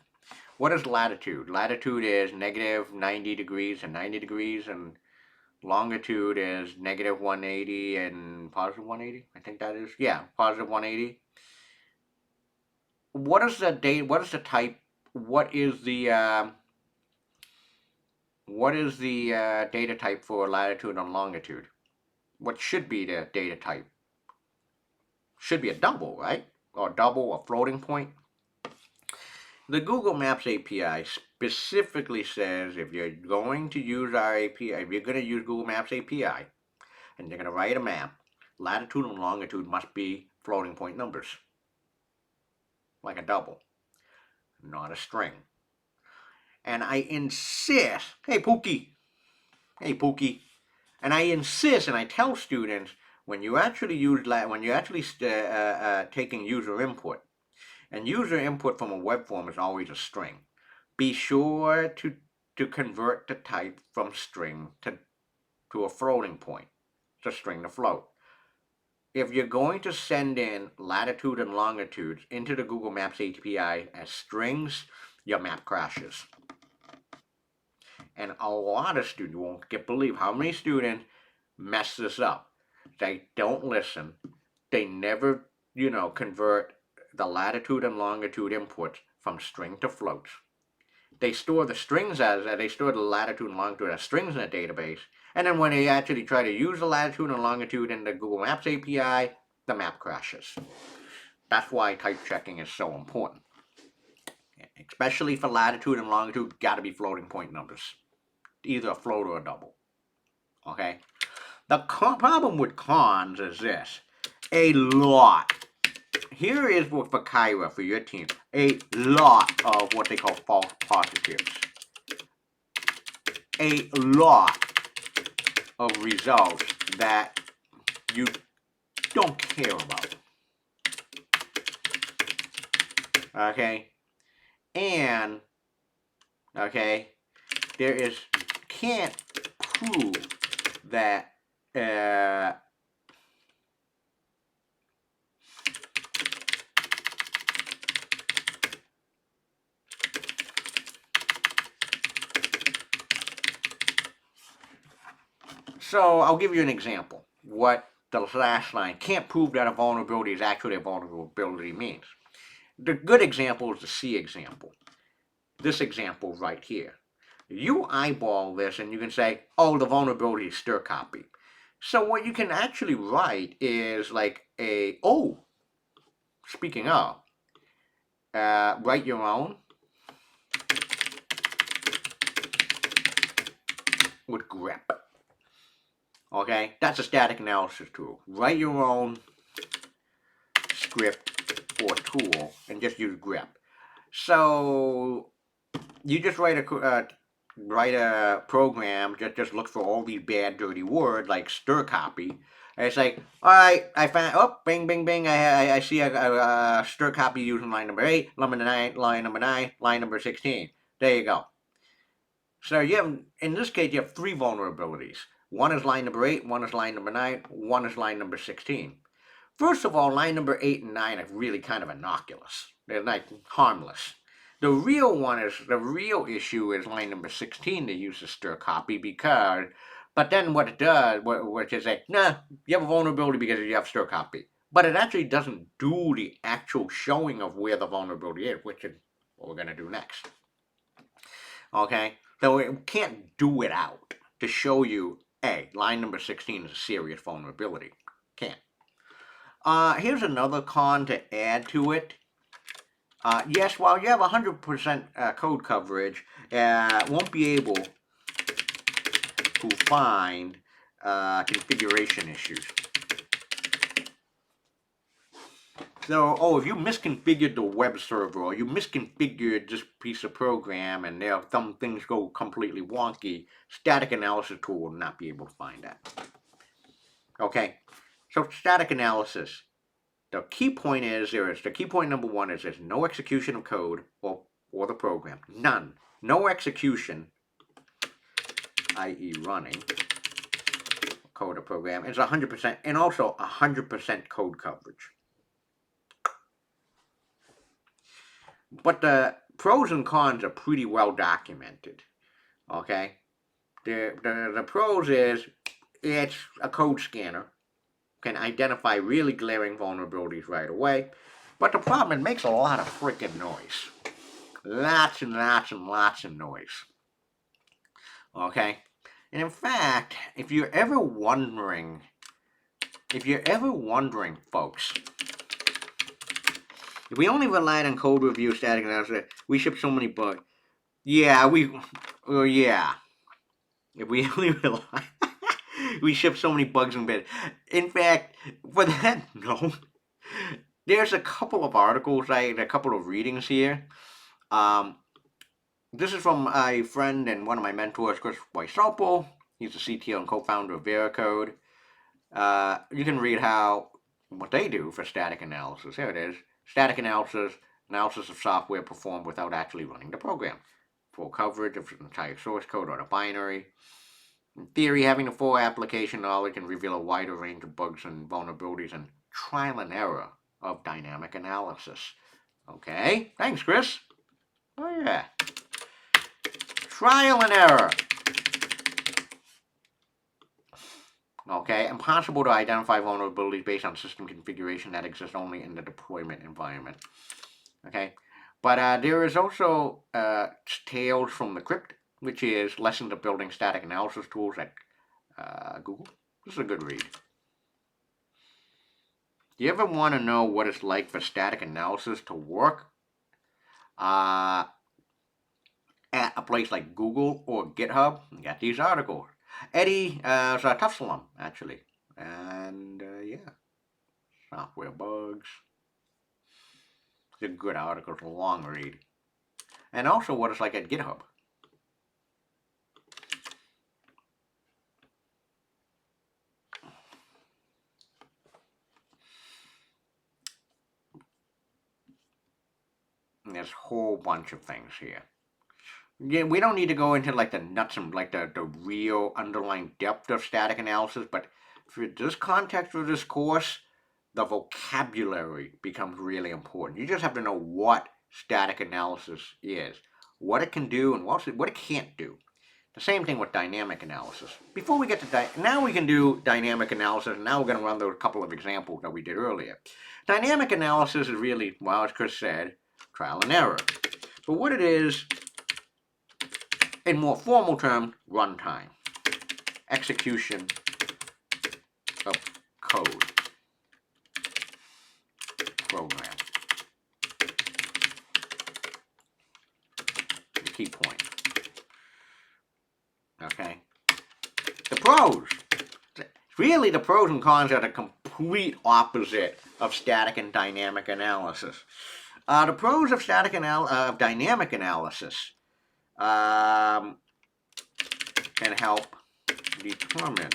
what is latitude? Latitude is negative 90 degrees and 90 degrees, and longitude is negative 180 and positive 180. I think that is, yeah, positive 180. What is the date? What is the type? What is the data type for latitude and longitude? What should be the data type? Should be a double, right? Or double, a floating point. The Google Maps API specifically says if you're going to use our API, if you're going to use Google Maps API, and you're going to write a map, latitude and longitude must be floating point numbers, like a double, not a string. And I insist, hey Pookie, and I insist and I tell students when you actually taking user input, and user input from a web form is always a string. Be sure to convert the type from string to a floating point, to string to float. If you're going to send in latitude and longitudes into the Google Maps API as strings, your map crashes. And a lot of students, you won't believe how many students mess this up. They don't listen. They never, convert the latitude and longitude inputs from string to floats. They store the strings they store the latitude and longitude as strings in a database, and then when they actually try to use the latitude and longitude in the Google Maps API, the map crashes. That's why type checking is so important. Especially for latitude and longitude, gotta be floating point numbers. Either a float or a double. Okay? The problem with cons is this. A lot. Here is for Kyra, for your team, a lot of what they call false positives. A lot of results that you don't care about. Okay? And, okay, can't prove that, so I'll give you an example. What the last line, can't prove that a vulnerability is actually a vulnerability means. The good example is the C example. This example right here. You eyeball this and you can say, oh, the vulnerability is stir copy. So what you can actually write is like speaking of, write your own with grep. Okay, that's a static analysis tool. Write your own script or tool and just use grep. So you just write a program, just look for all these bad dirty words like stir copy. And it's like, all right, I found, bing, bing, bing, I see a stir copy using line number 8, line number 9, line number 16. There you go. So you have, in this case, you have 3 vulnerabilities. One is line number 8, one is line number 9, one is line number 16. First of all, line number 8 and 9 are really kind of innocuous. They're like harmless. The real issue is line number 16 to use the stir copy because, but then what it does, which is like, nah, you have a vulnerability because you have stir copy. But it actually doesn't do the actual showing of where the vulnerability is, which is what we're going to do next. Okay? So it can't do it out to show you, hey, line number 16 is a serious vulnerability. Can't. Here's another con to add to it. Yes, while you have 100% code coverage, won't be able to find configuration issues. So, if you misconfigured the web server or you misconfigured this piece of program and there some things go completely wonky, static analysis tool will not be able to find that. Okay, so static analysis. The key point number 1 is there's no execution of code or the program. None. No execution, i.e. running code or program, is 100%, and also 100% code coverage. But the pros and cons are pretty well documented. Okay? The pros is it's a code scanner. Can identify really glaring vulnerabilities right away. But the problem, it makes a lot of freaking noise. Lots and lots and lots of noise. Okay? And in fact, if you're ever wondering, folks, If we only relied on code review, static analysis, we ship so many bugs. Yeah, yeah. If we only rely, we ship so many bugs in bed. In fact, for that, no. There's a couple of articles, a couple of readings here. This is from a friend and one of my mentors, Chris Weisopo. He's the CTO and co-founder of Veracode. You can read what they do for static analysis. Here it is. Static analysis of software performed without actually running the program. Full coverage of the entire source code or the binary. In theory, having the full application knowledge can reveal a wider range of bugs and vulnerabilities and trial and error of dynamic analysis. Okay, thanks, Chris. Oh, yeah. Trial and error. Okay, impossible to identify vulnerabilities based on system configuration that exists only in the deployment environment. Okay, but there is also Tales from the Crypt, which is Lessons of Building Static Analysis Tools at Google. This is a good read. Do you ever want to know what it's like for static analysis to work at a place like Google or GitHub? You got these articles. Eddie is a Tufts alum, actually. And yeah, software bugs. It's a good article, it's a long read. And also what it's like at GitHub. And there's a whole bunch of things here. Yeah, we don't need to go into like the nuts and like the real underlying depth of static analysis, but for this context of this course, the vocabulary becomes really important. You just have to know what static analysis is, what it can do, and what it can't do. The same thing with dynamic analysis. Before we get to now we can do dynamic analysis, and now we're going to run through a couple of examples that we did earlier. Dynamic analysis is really, well, as Chris said, trial and error. But what it is, in more formal terms, runtime, execution of code, program. The key point. Okay. The pros. Really, the pros and cons are the complete opposite of static and dynamic analysis. The pros of dynamic analysis can help determine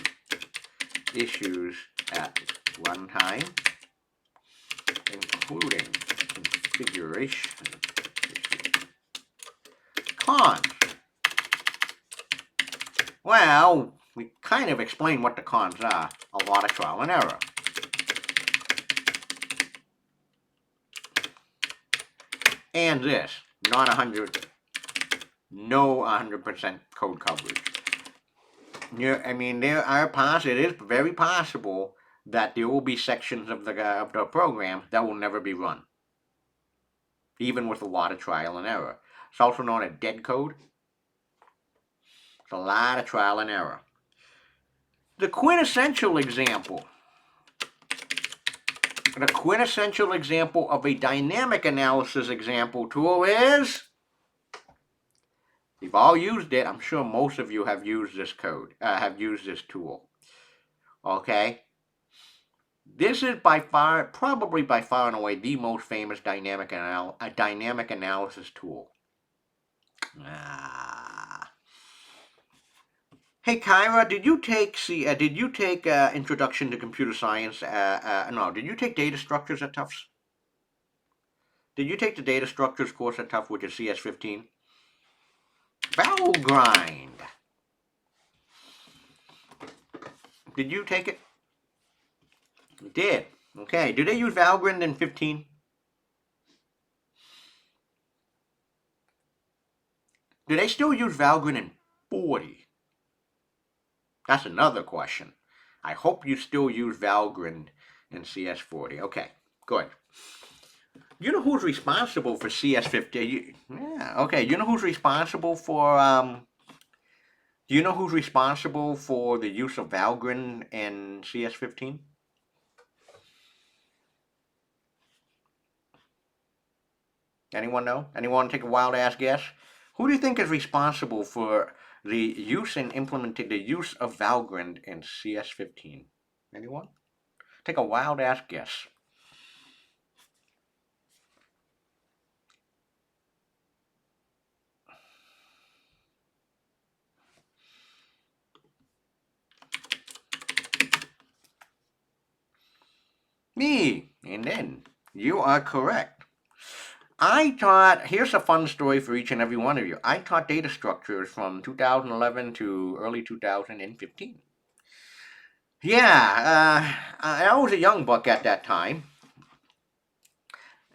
issues at runtime, including configuration issues. Cons. Well, we kind of explained what the cons are. A lot of trial and error. And this, no 100% code coverage. Yeah, I mean, it is very possible that there will be sections of the program that will never be run, even with a lot of trial and error. It's also known as dead code. It's a lot of trial and error. The quintessential example of a dynamic analysis example tool is, you've all used it. I'm sure most of you have used this this tool. Okay? This is probably by far and away, the most famous dynamic analysis tool. Hey Kyra, did you take Introduction to Computer Science? No, did you take Data Structures at Tufts? Did you take the Data Structures course at Tufts, which is CS15? Valgrind. Did you take it? You did. Okay. Do they use Valgrind in 15? Do they still use Valgrind in 40? That's another question. I hope you still use Valgrind in CS40. Okay, good. You know who's responsible for CS50? Yeah, okay. You know who's responsible for do you know who's responsible for the use of Valgrind in CS15? Anyone know? Anyone take a wild ass guess? Who do you think is responsible for the use and implementing the use of Valgrind in CS15? Anyone? Take a wild ass guess. Me. And then you are correct. I taught, here's a fun story for each and every one of you. I taught data structures from 2011 to early 2015. Yeah, I was a young buck at that time.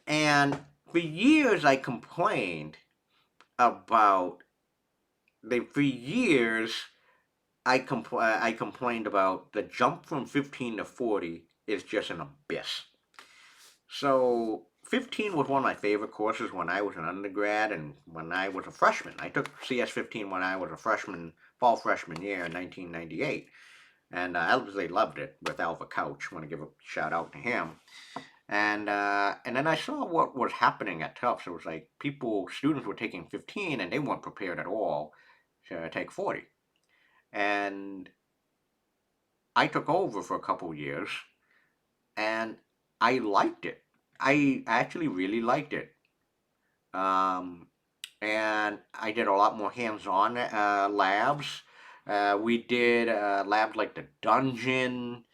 And for years I complained about, for years I complained about the jump from 15 to 40 is just an abyss. So 15 was one of my favorite courses when I was an undergrad and when I was a freshman. I took CS 15 when I was a freshman, fall freshman year in 1998. And I absolutely loved it with Alpha Couch. I want to give a shout out to him. And then I saw what was happening at Tufts. It was like students were taking 15 and they weren't prepared at all to take 40. And I took over for a couple years and I liked it. I actually really liked it. Um, and I did a lot more hands-on labs. We did labs like the dungeon.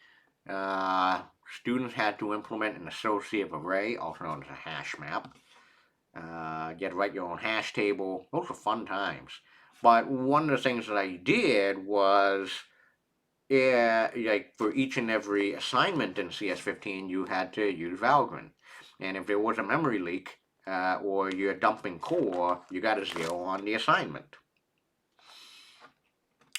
Uh, Students had to implement an associative array, also known as a hash map. You had to write your own hash table. Those were fun times. But one of the things that I did was, yeah, like for each and every assignment in CS15, you had to use Valgrind. And if there was a memory leak or you're dumping core, you got a 0 on the assignment.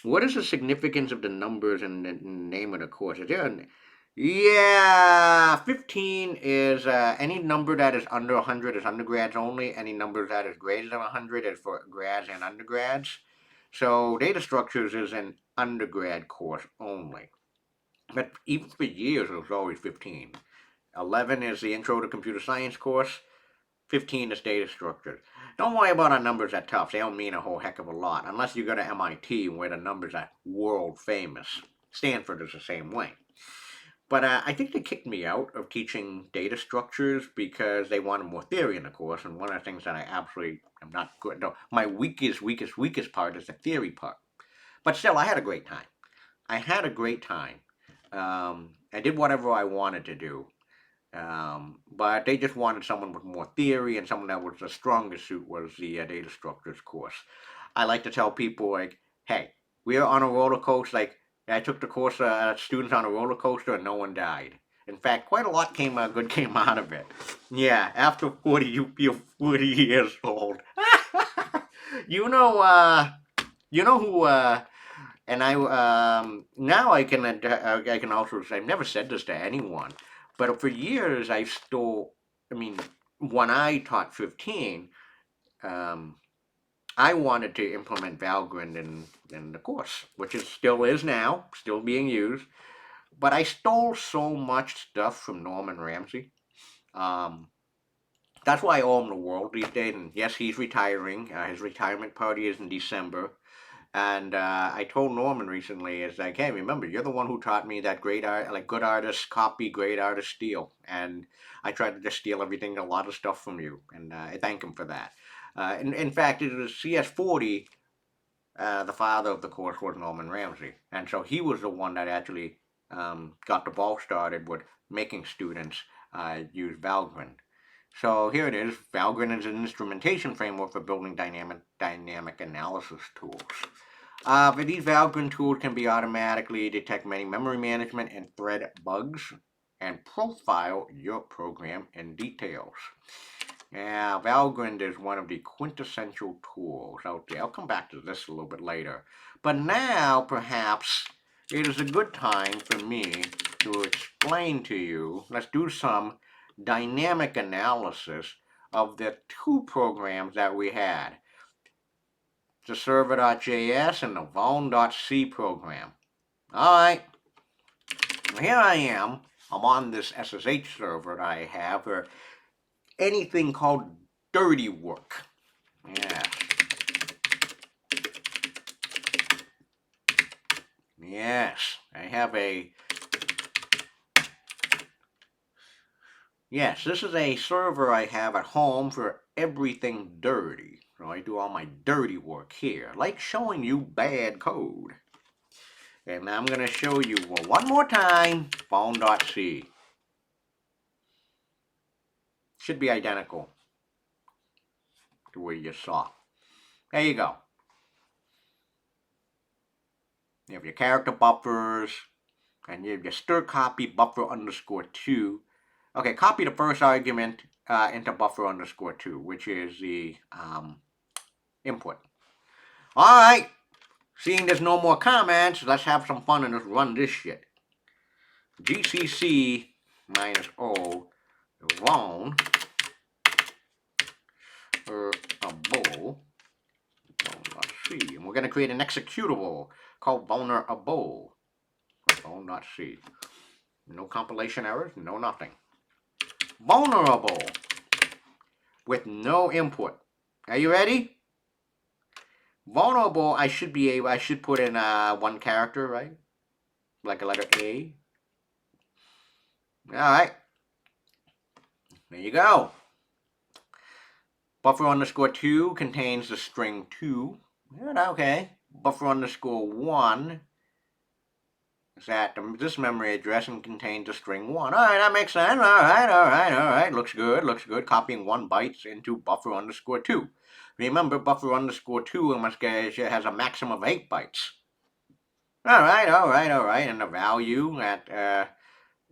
What is the significance of the numbers and the name of the course? Is there yeah, 15 is any number that is under 100 is undergrads only. Any number that is greater than 100 is for grads and undergrads. So data structures is an undergrad course only. But even for years, it was always 15. 11 is the Intro to Computer Science course. 15 is data structures. Don't worry about our numbers at Tufts. They don't mean a whole heck of a lot. Unless you go to MIT where the numbers are world famous. Stanford is the same way. But I think they kicked me out of teaching data structures because they wanted more theory in the course. And one of the things that I absolutely am not good. No, my weakest part is the theory part. But still, I had a great time. I had a great time. I did whatever I wanted to do. But they just wanted someone with more theory and someone that was the strongest suit was the data structures course. I like to tell people like, hey, we're on a roller coaster. Like I took the course students on a roller coaster and no one died. In fact, quite a lot good came out of it. Yeah, after 40, you feel 40 years old. you know, uh, you know who and now I can also say I've never said this to anyone, but for years I stole. I mean, when I taught 15, um, I wanted to implement Valgrind in the course, which it still is now, still being used. But I stole so much stuff from Norman Ramsey. Um, that's why I owe him the world these days. And yes, he's retiring. His retirement party is in December. And I told Norman recently, is like, hey, remember, you're the one who taught me that great art, like good artists copy, great artists steal. And I tried to just steal everything, a lot of stuff from you. And I thank him for that. In fact, it was CS40, the father of the course was Norman Ramsey. And so he was the one that actually got the ball started with making students use Valgrind. So here it is. Valgrind is an instrumentation framework for building dynamic analysis tools. But these Valgrind tools can be automatically detect many memory management and thread bugs and profile your program in details. Yeah, Valgrind is one of the quintessential tools out there. I'll come back to this a little bit later. But now, perhaps, it is a good time for me to explain to you, let's do some dynamic analysis of the two programs that we had, the server.js and the vuln.c program. All right, here I am. I'm on this SSH server that I have, or anything called dirty work. Yeah. Yes, I have a... Yes, this is a server I have at home for everything dirty. So I do all my dirty work here, like showing you bad code. And I'm going to show you one more time, phone.c. Should be identical to what you just saw. There you go. You have your character buffers, and you have your stir copy buffer underscore 2. Okay, copy the first argument into buffer underscore 2, which is the input. All right, seeing there's no more comments, let's have some fun and just run this shit. GCC minus O vuln a bowl vuln.c, and we're going to create an executable called vulnerable vuln.c. No compilation errors, no nothing. Vulnerable with no input. Are you ready? Vulnerable, I should put in one character, right? Like a letter A. All right. There you go. Buffer underscore 2 contains the string 2. Okay. Buffer underscore 1 is at this memory address and contains the string 1. All right, that makes sense. All right. Looks good. Copying 1 bytes into buffer underscore 2. Remember, buffer underscore 2 has a maximum of 8 bytes. All right. And the value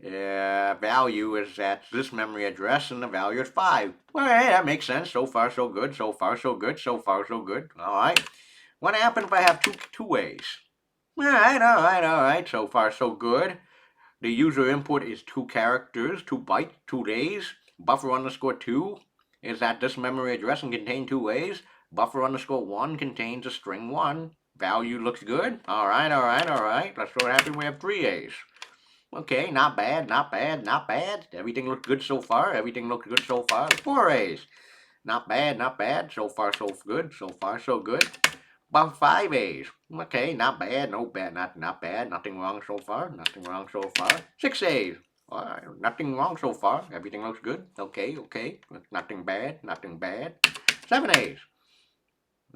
value is at this memory address, and the value is 5. All right, that makes sense. So far, so good. So far, so good. All right. What happens if I have two ways? All right. So far, so good. The user input is 2 characters, 2 bytes, 2 days. Buffer underscore 2 is at this memory address and contains 2 ways. Buffer underscore 1 contains a string 1. Value looks good. All right. Let's see what happens. We have 3 A's. Okay, not bad. Everything looks good so far. 4 A's. Not bad. So far, so good. About 5 A's. Okay, not bad. Not bad. Nothing wrong so far. 6 A's. All right, nothing wrong so far. Everything looks good. Okay. Nothing bad. 7 A's.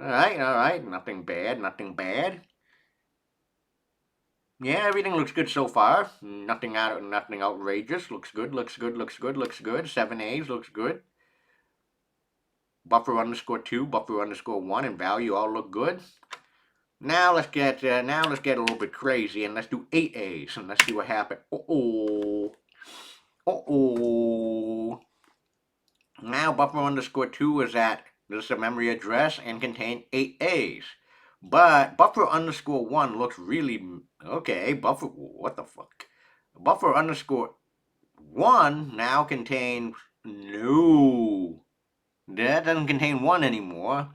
All right. Nothing bad. Yeah, everything looks good so far. Nothing outrageous. Looks good. 7 A's looks good. Buffer underscore 2, buffer underscore 1, and value all look good. Now let's get a little bit crazy and let's do 8 A's and let's see what happens. Now buffer underscore 2 is at this is a memory address and contain 8 A's. But buffer underscore 1 looks really okay. What the fuck? Buffer underscore 1 now contains no. That doesn't contain 1 anymore.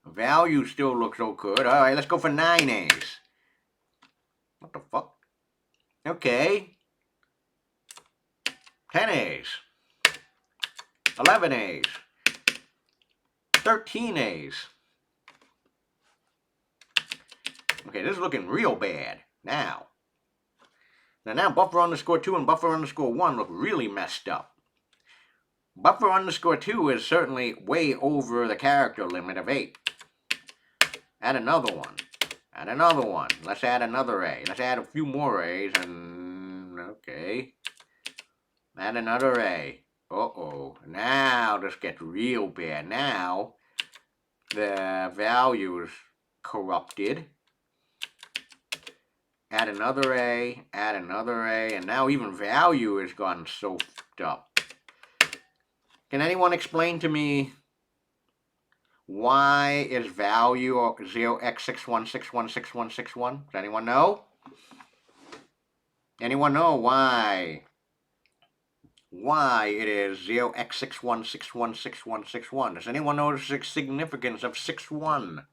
Value still looks so good. All right, let's go for 9 A's. What the fuck? Okay. 10 A's. 11 A's. 13 A's. Okay, this is looking real bad. Now buffer underscore 2 and buffer underscore 1 look really messed up. Buffer underscore 2 is certainly way over the character limit of 8. Add another one. Let's add another A. Let's add a few more A's and okay. Add another A. Now this gets real bad. Now the value is corrupted. Add another A, and now even value has gotten so fucked up. Can anyone explain to me why is value 0x61616161? Does anyone know? Anyone know why? Why it is 0x61616161? Does anyone know the significance of 61?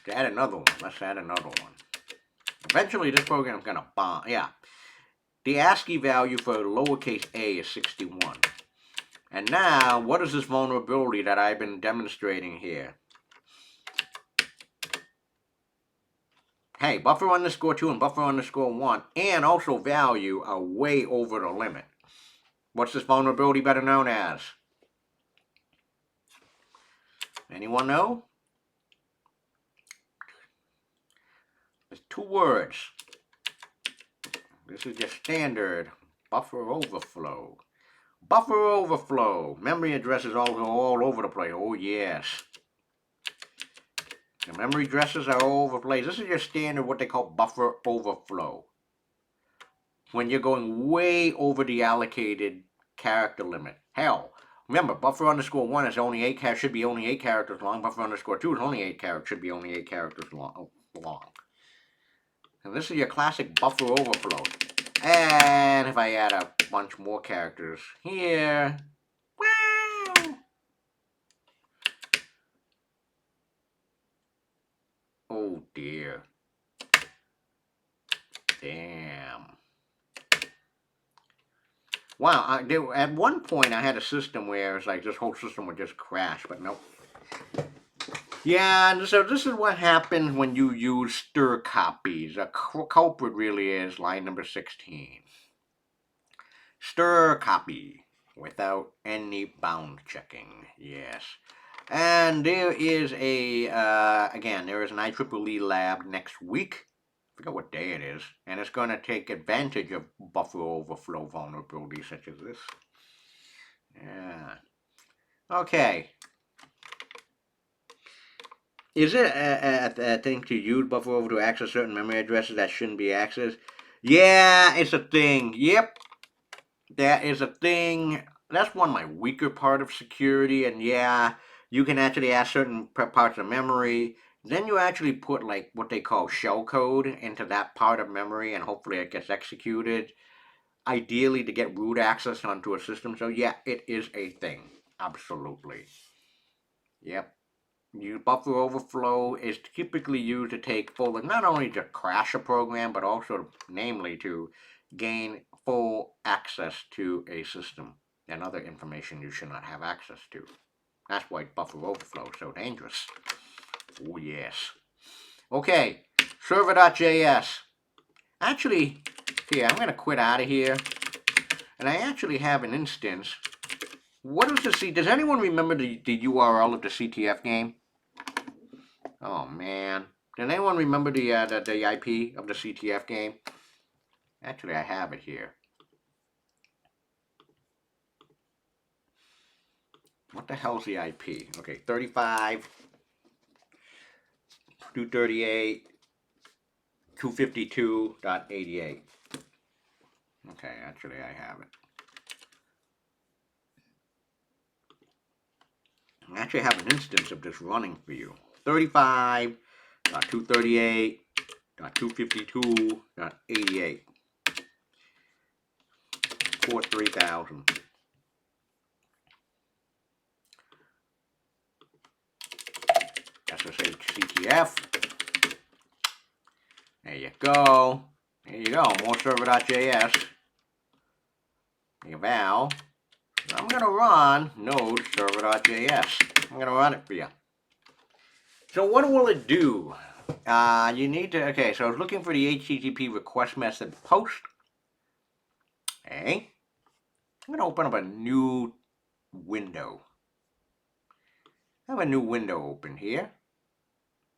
Let's add another one. Eventually, this program is going to bomb. Yeah. The ASCII value for lowercase a is 61. And now, what is this vulnerability that I've been demonstrating here? Hey, buffer underscore 2 and buffer underscore 1 and also value are way over the limit. What's this vulnerability better known as? Anyone know? There's 2 words. This is just standard buffer overflow. Buffer overflow. Memory addresses all over the place. Oh, yes. The memory addresses are all over the place. This is your standard what they call buffer overflow. When you're going way over the allocated character limit. Hell, remember, buffer underscore 1 is only 8 characters, should be only 8 characters long. Buffer underscore 2 is only 8 characters, should be only 8 characters long. And this is your classic buffer overflow. And if I add a bunch more characters here, wow! Oh dear. Damn. Wow, at one point I had a system where it's like this whole system would just crash, but nope. Yeah, and so this is what happens when you use stir copies. A culprit really is line number 16. Stir copy without any bound checking. Yes. And there is again, there is an IEEE lab next week. I forget what day it is. And it's going to take advantage of buffer overflow vulnerabilities such as this. Yeah. Okay. Is it a thing to use buffer overflow to access certain memory addresses that shouldn't be accessed? Yeah, it's a thing. Yep. That is a thing. That's one of my weaker part of security. And yeah, you can actually add certain parts of memory. Then you actually put like what they call shellcode into that part of memory, and hopefully it gets executed. Ideally to get root access onto a system. So yeah, it is a thing. Absolutely. Yep. Buffer overflow is typically used to take full, not only to crash a program, but also, namely, to gain full access to a system and other information you should not have access to. That's why buffer overflow is so dangerous. Oh, yes. Okay, server.js. Actually, here, I'm going to quit out of here. And I actually have an instance. What is the does anyone remember the URL of the CTF game? Oh man. Does anyone remember the IP of the CTF game? Actually, I have it here. What the hell's the IP? Okay, 35, 238, 252.88. Okay, actually I have it. I actually have an instance of this running for you. 35.238.252.88. Port 3000. SSH CTF. There you go. There you go. More server.js. Eval. I'm going to run node server.js. I'm going to run it for you. So what will it do? You need to, okay, so I was looking for the HTTP request method post. Okay. I'm going to open up a new window. I have a new window open here.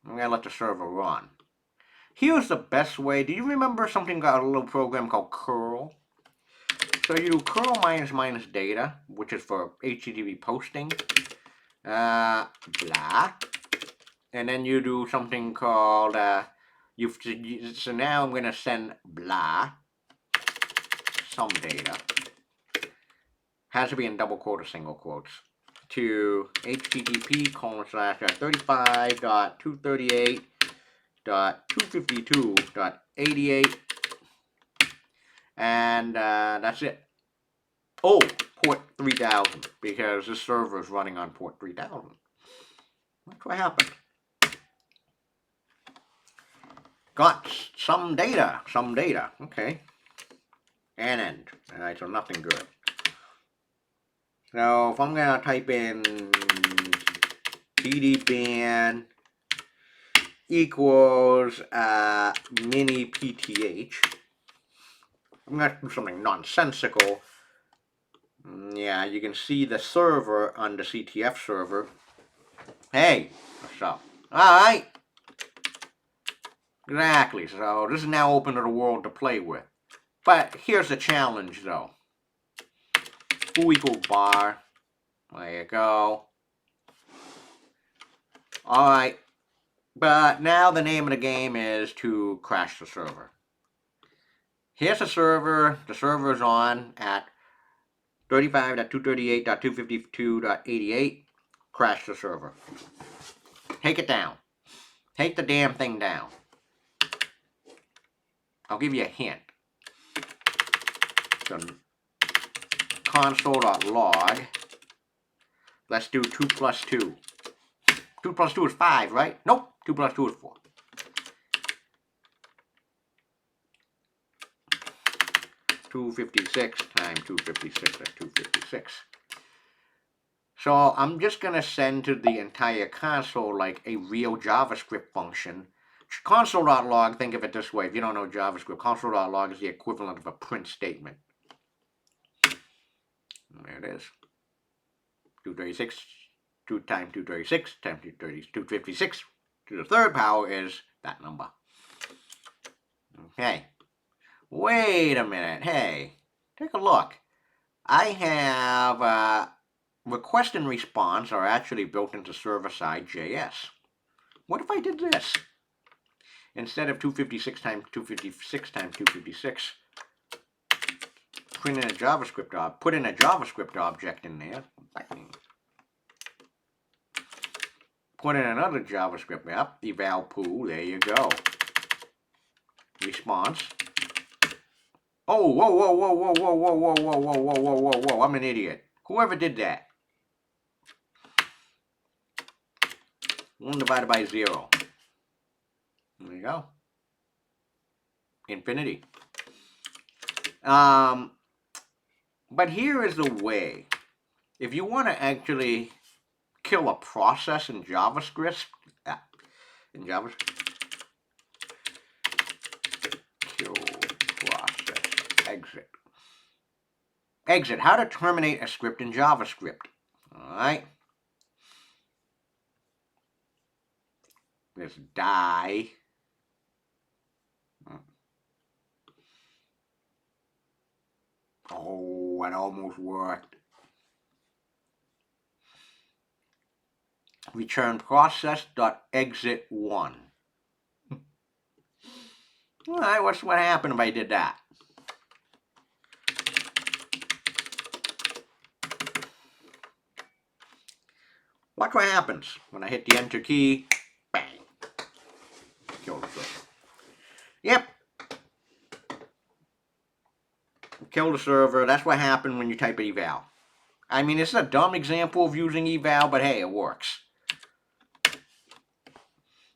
I'm going to let the server run. Here's the best way. Do you remember something got a little program called curl? So you do curl minus data, which is for HTTP posting. Blah. And then you do something called, so now I'm going to send blah, some data. Has to be in double quote or single quotes. To http://35.238.252.88. And that's it. Oh, port 3000, because this server is running on port 3000. That's what happened. got some data. Okay. And end. Alright, so nothing good. So if I'm gonna type in PD band equals mini PTH, I'm gonna do something nonsensical. Yeah, you can see the server on the CTF server. Hey, what's up? Alright. Exactly, so this is now open to the world to play with. But here's the challenge though. Foo equals bar. There you go. Alright. But now the name of the game is to crash the server. Here's the server. The server is on at 35.238.252.88. Crash the server. Take it down. Take the damn thing down. I'll give you a hint. So console.log. Let's do 2 plus 2. 2 plus 2 is 5, right? Nope. 2 plus 2 is 4. $256 times 256, that's 256. So I'm just going to send to the entire console like a real JavaScript function. Console.log, think of it this way. If you don't know JavaScript, console.log is the equivalent of a print statement. There it is. 236, 2 times 236 times 256 to the third power is that number. Okay. Wait a minute. Hey, take a look. I have request and response are actually built into server-side JS. What if I did this? Instead of 256 times 256 times 256, put in a JavaScript object in there. Put in another JavaScript app, eval pool, there you go. Response. Oh, whoa, I'm an idiot. Whoever did that. 1 divided by 0. There you go. Infinity. But here is the way. If you want to actually kill a process in JavaScript, kill process, exit. Exit, how to terminate a script in JavaScript. Alright. This die. Oh, it almost worked. Return process.exit1. Alright, what happened if I did that? Watch what happens when I hit the enter key. Bang. Kill the server. Yep. Kill the server. That's what happened when you type eval. I mean, it's a dumb example of using eval, but hey, it works.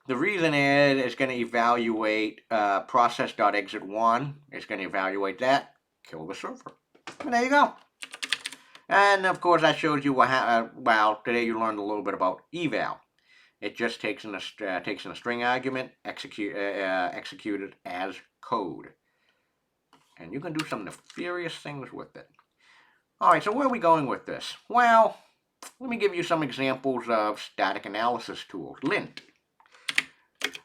The reason is it's going to evaluate process.exit1. It's going to evaluate that. Kill the server. And there you go. And of course, that shows you what. Well, today you learned a little bit about eval. It just takes in a string argument, executed as code, and you can do some nefarious things with it. All right, so where are we going with this? Well, let me give you some examples of static analysis tools. Lint.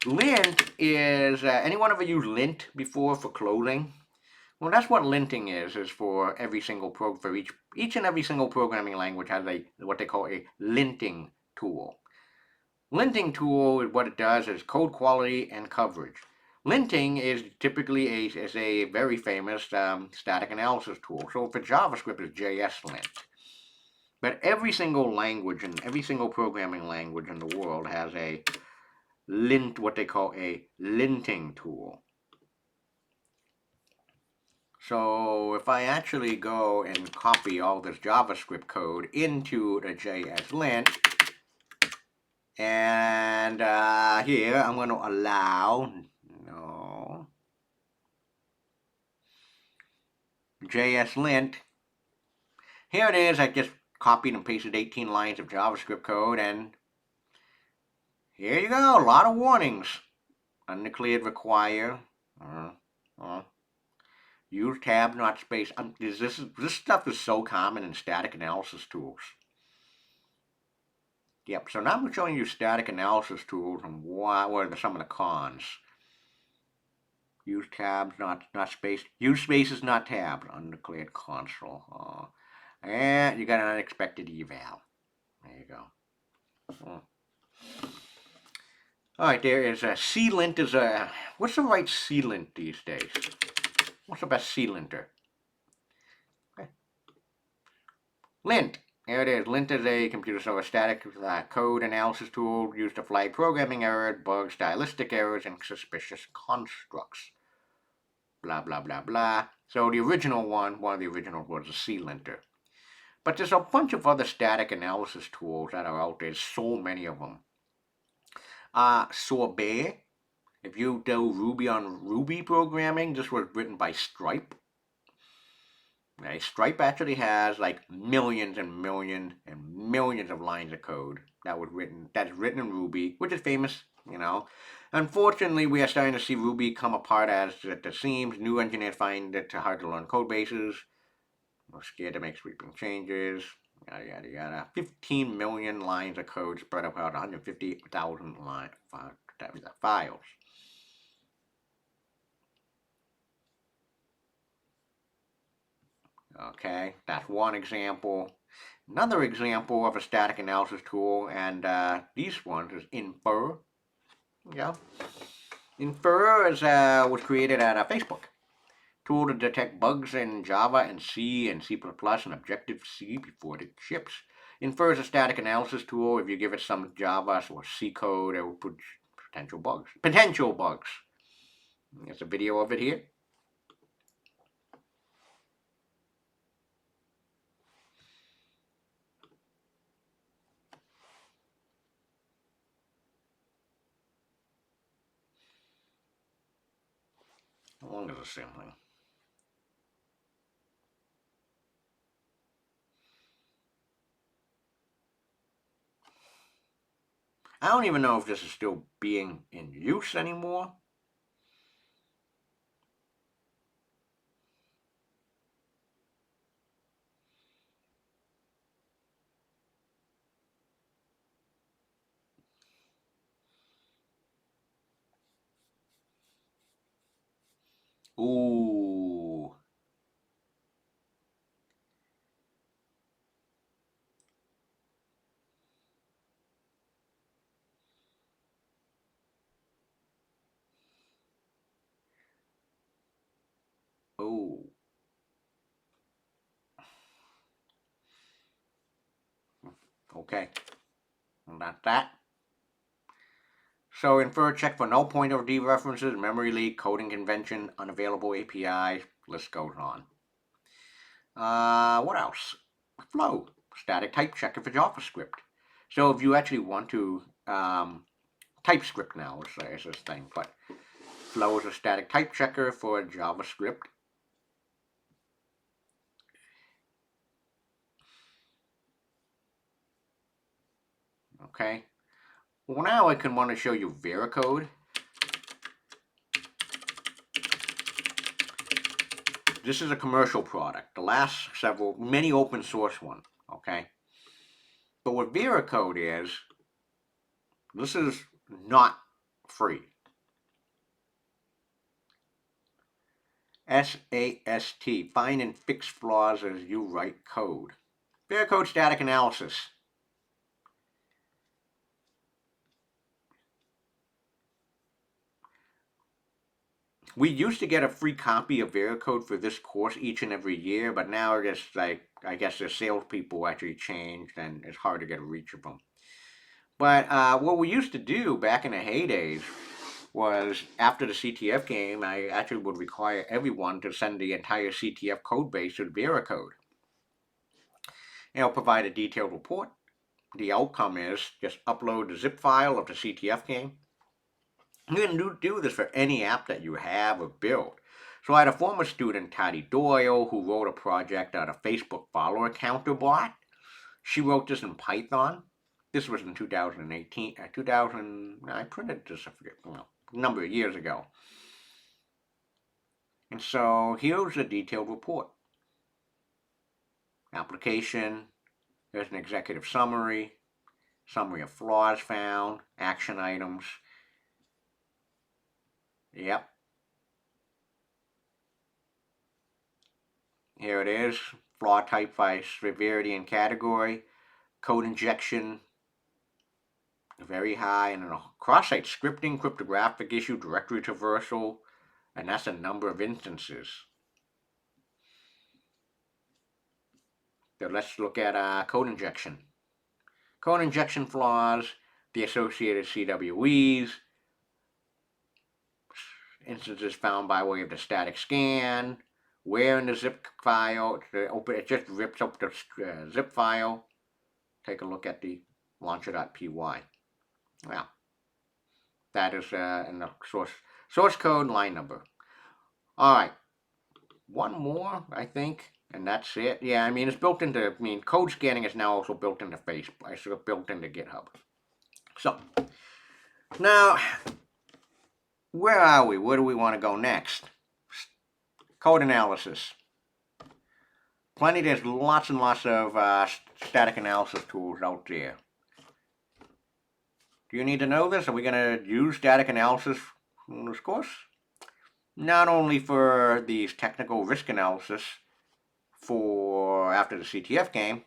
Lint is anyone ever used lint before for clothing? Well, that's what linting is for every single each and every single programming language has what they call a linting tool. Linting tool, what it does is code quality and coverage. Linting is typically a very famous static analysis tool. So for JavaScript, it's JSLint. But every single language and every single programming language in the world has a what they call a linting tool. So if I actually go and copy all this JavaScript code into the JSLint, and here I'm going to allow, JSLint. Here it is. I just copied and pasted 18 lines of JavaScript code, and here you go. A lot of warnings. Undeclared require. Use tab, not space. This stuff is so common in static analysis tools. Yep, so now I'm showing you static analysis tools and what are some of the cons. Use tabs, not space. Use spaces, not tabs. Undeclared console. And you got an unexpected eval. There you go. Alright, there is a CLint is a... What's the right CLint these days? What's the best CLinter? Okay. Lint. There it is. Lint is a computer software static code analysis tool used to flag programming errors, bugs, stylistic errors, and suspicious constructs. Blah, blah, blah, blah. So the original one of the originals was a CLinter. But there's a bunch of other static analysis tools that are out there. So many of them. Sorbet. If you do Ruby on Ruby programming, this was written by Stripe. Okay, Stripe actually has like millions and millions and millions of lines of code that's written in Ruby, which is famous, you know. Unfortunately, we are starting to see Ruby come apart as it seems. New engineers find it hard to learn code bases. We're scared to make sweeping changes. Yada yada yada. 15 million lines of code spread out 150,000 files. Okay, that's one example. Another example of a static analysis tool, and these ones is Infer. Yeah, Infer was created at Facebook. Tool to detect bugs in Java and C and C++ and Objective-C before it ships. Infer is a static analysis tool. If you give it some Java or C code, it will put potential bugs. There's a video of it here. How long is this thing? I don't even know if this is still being in use anymore. Ooh. Oh. Okay. And that's that. So Infer check for null pointer dereferences, memory leak, coding convention, unavailable API, list goes on. What else? Flow, static type checker for JavaScript. So if you actually want to, TypeScript now is this thing, but Flow is a static type checker for JavaScript. Okay. Well, now I can want to show you Veracode. This is a commercial product. The last many open source one. Okay. But what Veracode is, this is not free. SAST, find and fix flaws as you write code. Veracode static analysis. We used to get a free copy of Veracode for this course each and every year, but now it's like, I guess the salespeople actually changed and it's hard to get a reach of them. But what we used to do back in the heydays was after the CTF game, I actually would require everyone to send the entire CTF code base to Veracode. It'll provide a detailed report. The outcome is just upload the zip file of the CTF game. You can do this for any app that you have or build. So I had a former student, Patty Doyle, who wrote a project on a Facebook follower counter bot. She wrote this in Python. This was in 2018, 2000, I printed this a number of years ago. And so here's a detailed report. Application, there's an executive summary, summary of flaws found, action items. Yep. Here it is, flaw type by severity and category, code injection, very high, and then a cross-site scripting, cryptographic issue, directory traversal, and that's a number of instances. So let's look at code injection. Code injection flaws, the associated CWEs, instances found by way of the static scan, where in the zip file, it just rips up the zip file. Take a look at the launcher.py. Well, that is in the source code line number. All right, one more, I think, and that's it. Yeah, I mean, it's built into, code scanning is now also built into Facebook. It's sort of built into GitHub. So, now, where are we? Where do we want to go next? Code analysis. There's lots and lots of static analysis tools out there. Do you need to know this? Are we going to use static analysis in this course? Not only for these technical risk analysis for after the CTF game,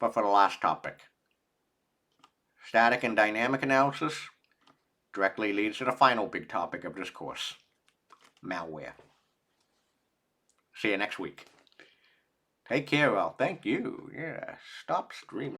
but for the last topic. Static and dynamic analysis directly leads to the final big topic of this course, malware. See you next week. Take care, all. Thank you. Yeah, stop streaming.